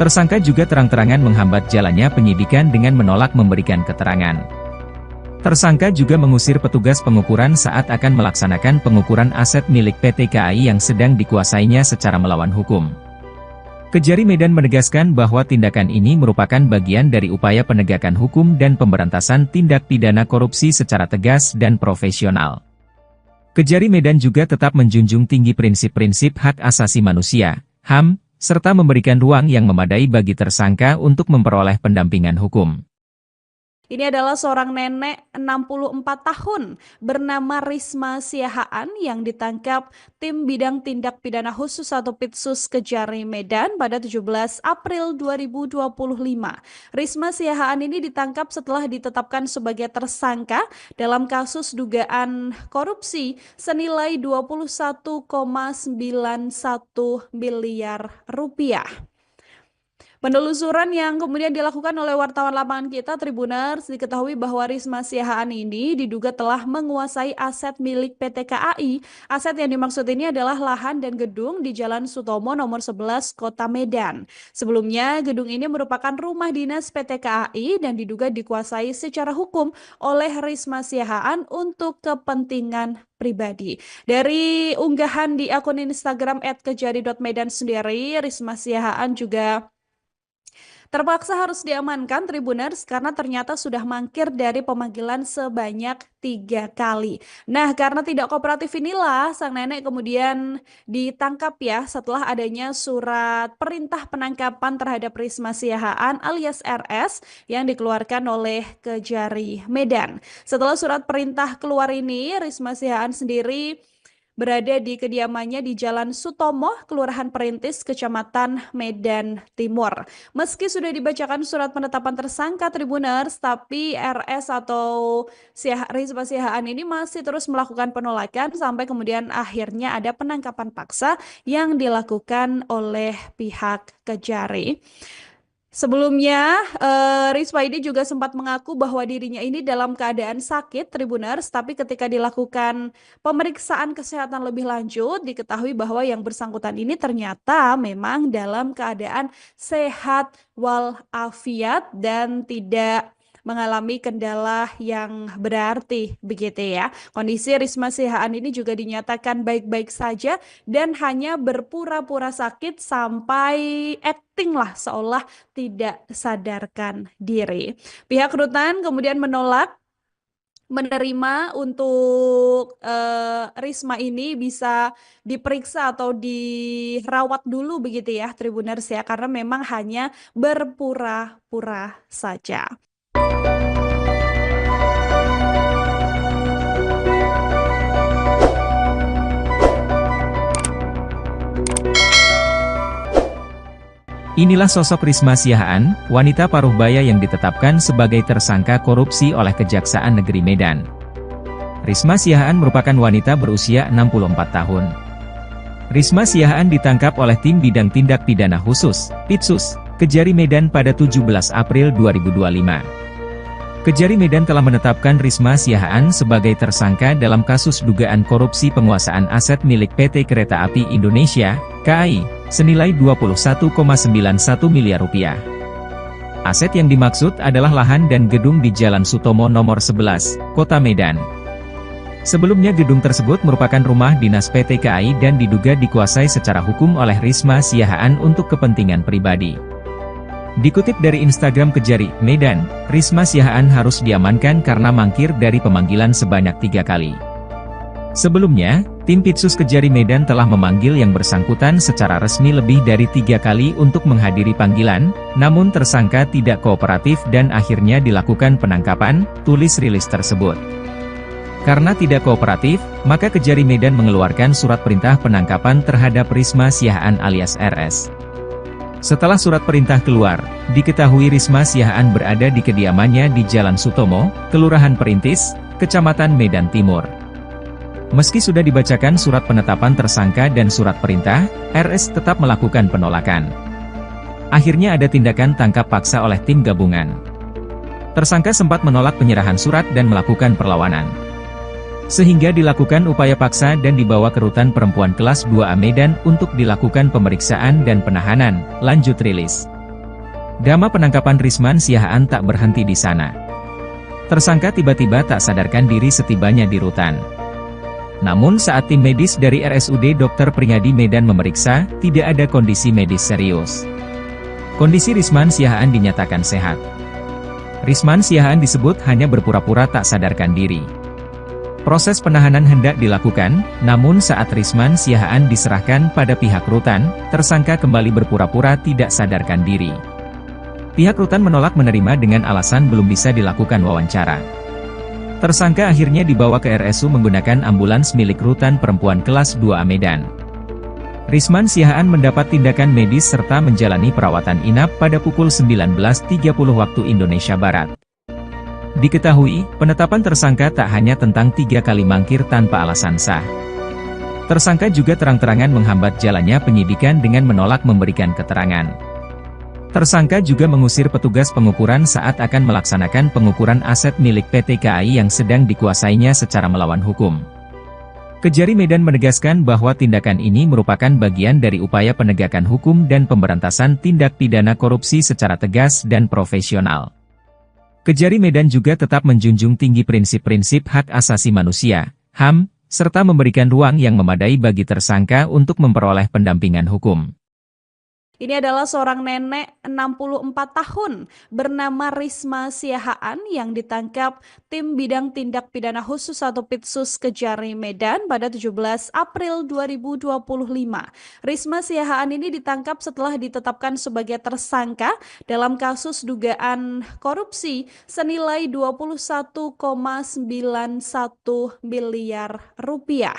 Tersangka juga terang-terangan menghambat jalannya penyidikan dengan menolak memberikan keterangan. Tersangka juga mengusir petugas pengukuran saat akan melaksanakan pengukuran aset milik PT KAI yang sedang dikuasainya secara melawan hukum. Kejari Medan menegaskan bahwa tindakan ini merupakan bagian dari upaya penegakan hukum dan pemberantasan tindak pidana korupsi secara tegas dan profesional. Kejari Medan juga tetap menjunjung tinggi prinsip-prinsip hak asasi manusia, HAM, serta memberikan ruang yang memadai bagi tersangka untuk memperoleh pendampingan hukum. Ini adalah seorang nenek 64 tahun bernama Risma Siahaan yang ditangkap tim bidang tindak pidana khusus atau Pitsus Kejari Medan pada 17 April 2025. Risma Siahaan ini ditangkap setelah ditetapkan sebagai tersangka dalam kasus dugaan korupsi senilai 21,91 miliar rupiah. Penelusuran yang kemudian dilakukan oleh wartawan lapangan kita Tribuners diketahui bahwa Risma Siahaan ini diduga telah menguasai aset milik PT KAI. Aset yang dimaksud ini adalah lahan dan gedung di Jalan Sutomo nomor 11 Kota Medan. Sebelumnya gedung ini merupakan rumah dinas PT KAI dan diduga dikuasai secara hukum oleh Risma Siahaan untuk kepentingan pribadi. Dari unggahan di akun Instagram @kejari.medan sendiri, Risma Siahaan juga terpaksa harus diamankan Tribuners karena ternyata sudah mangkir dari pemanggilan sebanyak 3 kali. Nah, karena tidak kooperatif inilah sang nenek kemudian ditangkap ya setelah adanya surat perintah penangkapan terhadap Risma Siahaan alias RS yang dikeluarkan oleh Kejari Medan. Setelah surat perintah keluar ini, Risma Siahaan sendiri berada di kediamannya di Jalan Sutomo, Kelurahan Perintis, Kecamatan Medan Timur. Meski sudah dibacakan surat penetapan tersangka Tribuners, tapi RS atau Risma Siahaan ini masih terus melakukan penolakan sampai kemudian akhirnya ada penangkapan paksa yang dilakukan oleh pihak Kejari. Sebelumnya, Risma ini juga sempat mengaku bahwa dirinya ini dalam keadaan sakit, Tribuners, tapi ketika dilakukan pemeriksaan kesehatan lebih lanjut, diketahui bahwa yang bersangkutan ini ternyata memang dalam keadaan sehat walafiat dan tidak mengalami kendala yang berarti begitu ya. Kondisi Risma Siahaan ini juga dinyatakan baik-baik saja dan hanya berpura-pura sakit sampai acting lah seolah tidak sadarkan diri. Pihak rutan kemudian menolak menerima untuk Risma ini bisa diperiksa atau dirawat dulu begitu ya Tribuners ya, karena memang hanya berpura-pura saja. Inilah sosok Risma Siahaan, wanita paruh baya yang ditetapkan sebagai tersangka korupsi oleh Kejaksaan Negeri Medan. Risma Siahaan merupakan wanita berusia 64 tahun. Risma Siahaan ditangkap oleh tim bidang tindak pidana khusus, Pitsus, Kejari Medan pada 17 April 2025. Kejari Medan telah menetapkan Risma Siahaan sebagai tersangka dalam kasus dugaan korupsi penguasaan aset milik PT Kereta Api Indonesia, KAI, senilai 21,91 miliar rupiah. Aset yang dimaksud adalah lahan dan gedung di Jalan Sutomo nomor 11, Kota Medan. Sebelumnya gedung tersebut merupakan rumah dinas PT KAI dan diduga dikuasai secara hukum oleh Risma Siahaan untuk kepentingan pribadi. Dikutip dari Instagram Kejari Medan, Risma Siahaan harus diamankan karena mangkir dari pemanggilan sebanyak 3 kali. Sebelumnya, tim Pitsus Kejari Medan telah memanggil yang bersangkutan secara resmi lebih dari 3 kali untuk menghadiri panggilan, namun tersangka tidak kooperatif dan akhirnya dilakukan penangkapan, tulis rilis tersebut. Karena tidak kooperatif, maka Kejari Medan mengeluarkan surat perintah penangkapan terhadap Risma Siahaan alias RS. Setelah surat perintah keluar, diketahui Risma Siahaan berada di kediamannya di Jalan Sutomo, Kelurahan Perintis, Kecamatan Medan Timur. Meski sudah dibacakan surat penetapan tersangka dan surat perintah, RS tetap melakukan penolakan. Akhirnya ada tindakan tangkap paksa oleh tim gabungan. Tersangka sempat menolak penyerahan surat dan melakukan perlawanan. Sehingga dilakukan upaya paksa dan dibawa ke Rutan Perempuan Kelas 2A Medan untuk dilakukan pemeriksaan dan penahanan, lanjut rilis. Drama penangkapan Risma Siahaan tak berhenti di sana. Tersangka tiba-tiba tak sadarkan diri setibanya di rutan. Namun saat tim medis dari RSUD Dr. Pringadi Medan memeriksa, tidak ada kondisi medis serius. Kondisi Risman Siahaan dinyatakan sehat. Risman Siahaan disebut hanya berpura-pura tak sadarkan diri. Proses penahanan hendak dilakukan, namun saat Risman Siahaan diserahkan pada pihak rutan, tersangka kembali berpura-pura tidak sadarkan diri. Pihak rutan menolak menerima dengan alasan belum bisa dilakukan wawancara. Tersangka akhirnya dibawa ke RSU menggunakan ambulans milik rutan perempuan kelas 2A Medan. Risman Siahaan mendapat tindakan medis serta menjalani perawatan inap pada pukul 19.30 waktu Indonesia Barat. Diketahui, penetapan tersangka tak hanya tentang 3 kali mangkir tanpa alasan sah. Tersangka juga terang-terangan menghambat jalannya penyidikan dengan menolak memberikan keterangan. Tersangka juga mengusir petugas pengukuran saat akan melaksanakan pengukuran aset milik PT KAI yang sedang dikuasainya secara melawan hukum. Kejari Medan menegaskan bahwa tindakan ini merupakan bagian dari upaya penegakan hukum dan pemberantasan tindak pidana korupsi secara tegas dan profesional. Kejari Medan juga tetap menjunjung tinggi prinsip-prinsip hak asasi manusia, HAM, serta memberikan ruang yang memadai bagi tersangka untuk memperoleh pendampingan hukum. Ini adalah seorang nenek 64 tahun bernama Risma Siahaan yang ditangkap tim bidang tindak pidana khusus atau Pitsus Kejari Medan pada 17 April 2025. Risma Siahaan ini ditangkap setelah ditetapkan sebagai tersangka dalam kasus dugaan korupsi senilai 21,91 miliar rupiah.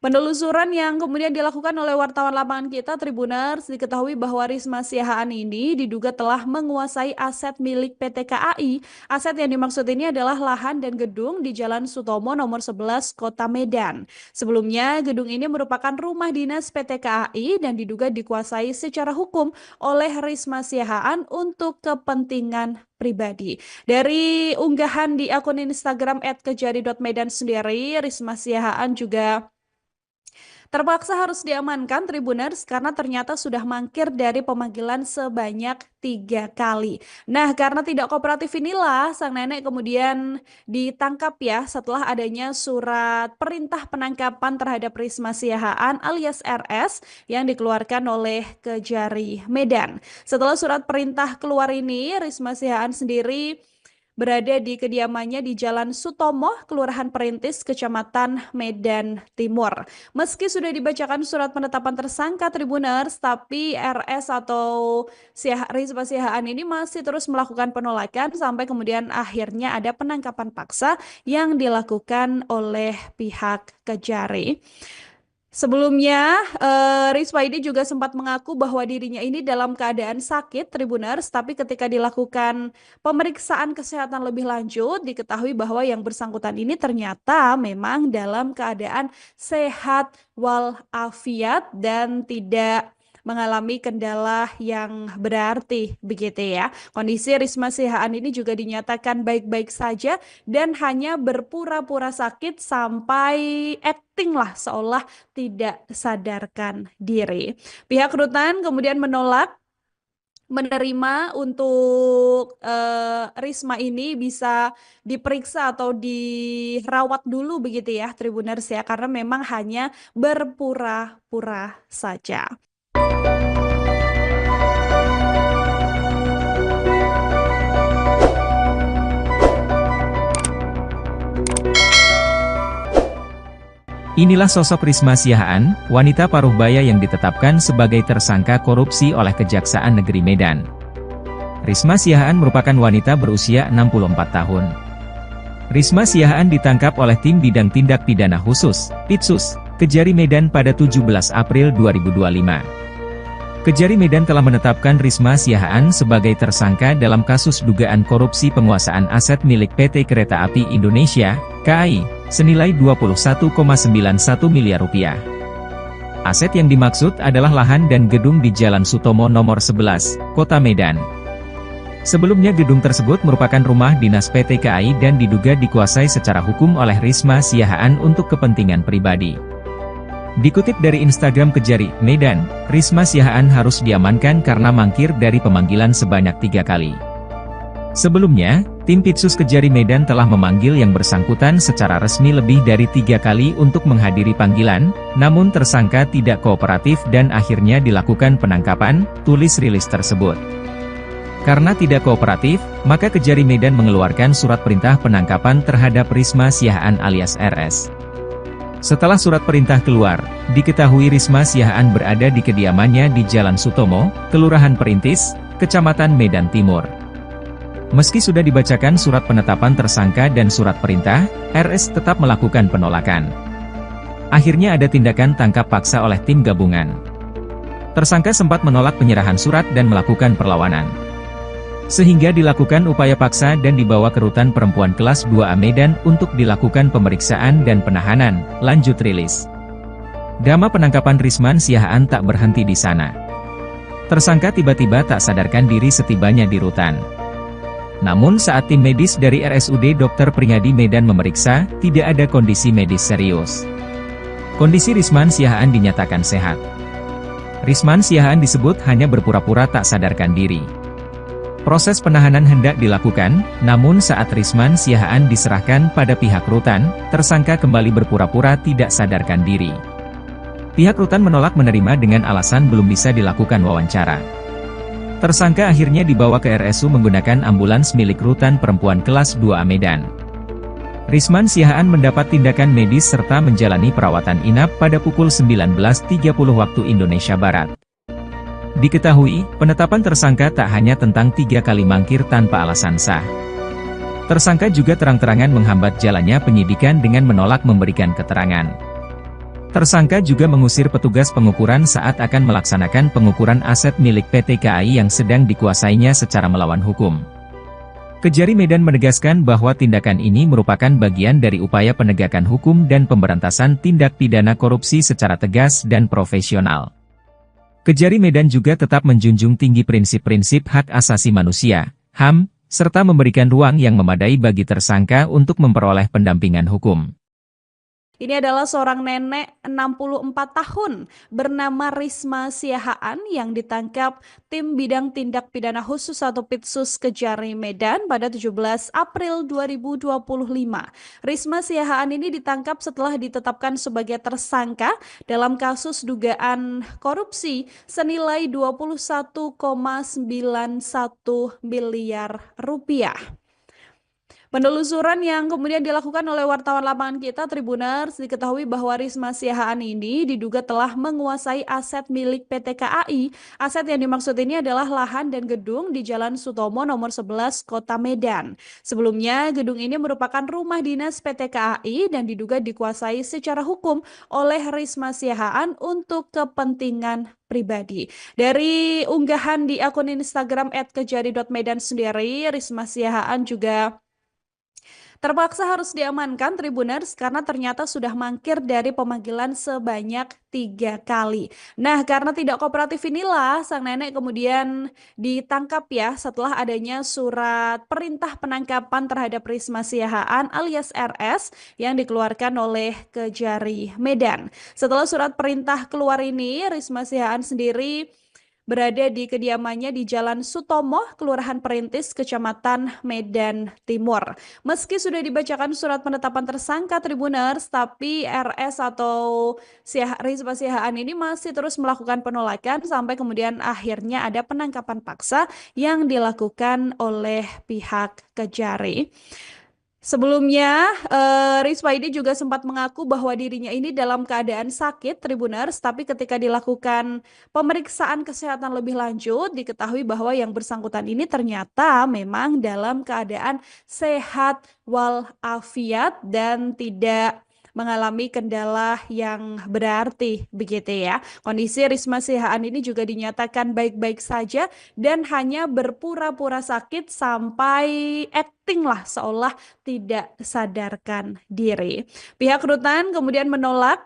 Penelusuran yang kemudian dilakukan oleh wartawan lapangan kita Tribuners diketahui bahwa Risma Siahaan ini diduga telah menguasai aset milik PT KAI. Aset yang dimaksud ini adalah lahan dan gedung di Jalan Sutomo nomor 11 Kota Medan. Sebelumnya gedung ini merupakan rumah dinas PT KAI dan diduga dikuasai secara hukum oleh Risma Siahaan untuk kepentingan pribadi. Dari unggahan di akun Instagram @kejari.medan sendiri, Risma Siahaan juga terpaksa harus diamankan Tribuners karena ternyata sudah mangkir dari pemanggilan sebanyak 3 kali. Nah, karena tidak kooperatif inilah sang nenek kemudian ditangkap ya setelah adanya surat perintah penangkapan terhadap Risma Siahaan alias RS yang dikeluarkan oleh Kejari Medan. Setelah surat perintah keluar ini, Risma Siahaan sendiri berada di kediamannya di Jalan Sutomo, Kelurahan Perintis, Kecamatan Medan Timur. Meski sudah dibacakan surat penetapan tersangka Tribuners, tapi RS atau Risma Siahaan ini masih terus melakukan penolakan sampai kemudian akhirnya ada penangkapan paksa yang dilakukan oleh pihak Kejari. Sebelumnya, Risma ini juga sempat mengaku bahwa dirinya ini dalam keadaan sakit, Tribuners, tapi ketika dilakukan pemeriksaan kesehatan lebih lanjut, diketahui bahwa yang bersangkutan ini ternyata memang dalam keadaan sehat walafiat dan tidak mengalami kendala yang berarti begitu ya. Kondisi Risma Siahaan ini juga dinyatakan baik-baik saja dan hanya berpura-pura sakit sampai acting lah seolah tidak sadarkan diri. Pihak rutan kemudian menolak menerima untuk Risma ini bisa diperiksa atau dirawat dulu begitu ya Tribuners ya, karena memang hanya berpura-pura saja. Inilah sosok Risma Siahaan, wanita paruh baya yang ditetapkan sebagai tersangka korupsi oleh Kejaksaan Negeri Medan. Risma Siahaan merupakan wanita berusia 64 tahun. Risma Siahaan ditangkap oleh tim bidang tindak pidana khusus, Pitsus, Kejari Medan pada 17 April 2025. Kejari Medan telah menetapkan Risma Siahaan sebagai tersangka dalam kasus dugaan korupsi penguasaan aset milik PT Kereta Api Indonesia, KAI, senilai 21,91 miliar rupiah. Aset yang dimaksud adalah lahan dan gedung di Jalan Sutomo nomor 11, Kota Medan. Sebelumnya gedung tersebut merupakan rumah dinas PT KAI dan diduga dikuasai secara hukum oleh Risma Siahaan untuk kepentingan pribadi. Dikutip dari Instagram Kejari Medan, Risma Siahaan harus diamankan karena mangkir dari pemanggilan sebanyak 3 kali. Sebelumnya, tim Pitsus Kejari Medan telah memanggil yang bersangkutan secara resmi lebih dari 3 kali untuk menghadiri panggilan, namun tersangka tidak kooperatif dan akhirnya dilakukan penangkapan, tulis rilis tersebut. Karena tidak kooperatif, maka Kejari Medan mengeluarkan surat perintah penangkapan terhadap Risma Siahaan alias RS. Setelah surat perintah keluar, diketahui Risma Siahaan berada di kediamannya di Jalan Sutomo, Kelurahan Perintis, Kecamatan Medan Timur. Meski sudah dibacakan surat penetapan tersangka dan surat perintah, RS tetap melakukan penolakan. Akhirnya ada tindakan tangkap paksa oleh tim gabungan. Tersangka sempat menolak penyerahan surat dan melakukan perlawanan. Sehingga dilakukan upaya paksa dan dibawa ke Rutan Perempuan Kelas 2A Medan untuk dilakukan pemeriksaan dan penahanan, lanjut rilis. Drama penangkapan Risma Siahaan tak berhenti di sana. Tersangka tiba-tiba tak sadarkan diri setibanya di rutan. Namun saat tim medis dari RSUD Dr. Pringadi Medan memeriksa, tidak ada kondisi medis serius. Kondisi Risma Siahaan dinyatakan sehat. Risma Siahaan disebut hanya berpura-pura tak sadarkan diri. Proses penahanan hendak dilakukan, namun saat Risma Siahaan diserahkan pada pihak rutan, tersangka kembali berpura-pura tidak sadarkan diri. Pihak rutan menolak menerima dengan alasan belum bisa dilakukan wawancara. Tersangka akhirnya dibawa ke RSU menggunakan ambulans milik Rutan Perempuan Kelas 2A Medan. Risma Siahaan mendapat tindakan medis serta menjalani perawatan inap pada pukul 19.30 waktu Indonesia Barat. Diketahui, penetapan tersangka tak hanya tentang 3 kali mangkir tanpa alasan sah. Tersangka juga terang-terangan menghambat jalannya penyidikan dengan menolak memberikan keterangan. Tersangka juga mengusir petugas pengukuran saat akan melaksanakan pengukuran aset milik PT KAI yang sedang dikuasainya secara melawan hukum. Kejari Medan menegaskan bahwa tindakan ini merupakan bagian dari upaya penegakan hukum dan pemberantasan tindak pidana korupsi secara tegas dan profesional. Kejari Medan juga tetap menjunjung tinggi prinsip-prinsip hak asasi manusia, HAM, serta memberikan ruang yang memadai bagi tersangka untuk memperoleh pendampingan hukum. Ini adalah seorang nenek 64 tahun bernama Risma Siahaan yang ditangkap tim bidang tindak pidana khusus atau Pitsus Kejari Medan pada 17 April 2025. Risma Siahaan ini ditangkap setelah ditetapkan sebagai tersangka dalam kasus dugaan korupsi senilai 21,91 miliar rupiah. Penelusuran yang kemudian dilakukan oleh wartawan lapangan kita Tribuners diketahui bahwa Risma Siahaan ini diduga telah menguasai aset milik PT KAI. Aset yang dimaksud ini adalah lahan dan gedung di Jalan Sutomo nomor 11 Kota Medan. Sebelumnya gedung ini merupakan rumah dinas PT KAI dan diduga dikuasai secara hukum oleh Risma Siahaan untuk kepentingan pribadi. Dari unggahan di akun Instagram @kejari.medan sendiri, Risma Siahaan juga terpaksa harus diamankan Tribuners karena ternyata sudah mangkir dari pemanggilan sebanyak 3 kali. Nah, karena tidak kooperatif inilah sang nenek kemudian ditangkap ya setelah adanya surat perintah penangkapan terhadap Risma Siahaan alias RS yang dikeluarkan oleh Kejari Medan. Setelah surat perintah keluar ini, Risma Siahaan sendiri berada di kediamannya di Jalan Sutomo, Kelurahan Perintis, Kecamatan Medan Timur. Meski sudah dibacakan surat penetapan tersangka Tribuners, tapi RS atau Risma Siahaan ini masih terus melakukan penolakan sampai kemudian akhirnya ada penangkapan paksa yang dilakukan oleh pihak Kejari. Sebelumnya, Risma ini juga sempat mengaku bahwa dirinya ini dalam keadaan sakit, Tribuners, tapi ketika dilakukan pemeriksaan kesehatan lebih lanjut, diketahui bahwa yang bersangkutan ini ternyata memang dalam keadaan sehat walafiat dan tidak mengalami kendala yang berarti begitu ya. Kondisi Risma Siahaan ini juga dinyatakan baik-baik saja dan hanya berpura-pura sakit sampai acting lah seolah tidak sadarkan diri. Pihak rutan kemudian menolak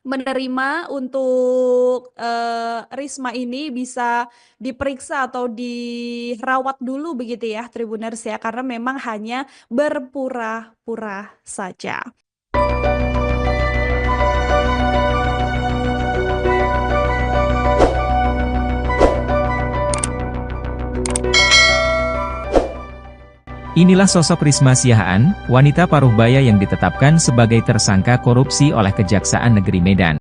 menerima untuk Risma ini bisa diperiksa atau dirawat dulu begitu ya Tribuners ya, karena memang hanya berpura-pura saja. Inilah sosok Risma Siahaan, wanita paruh baya yang ditetapkan sebagai tersangka korupsi oleh Kejaksaan Negeri Medan.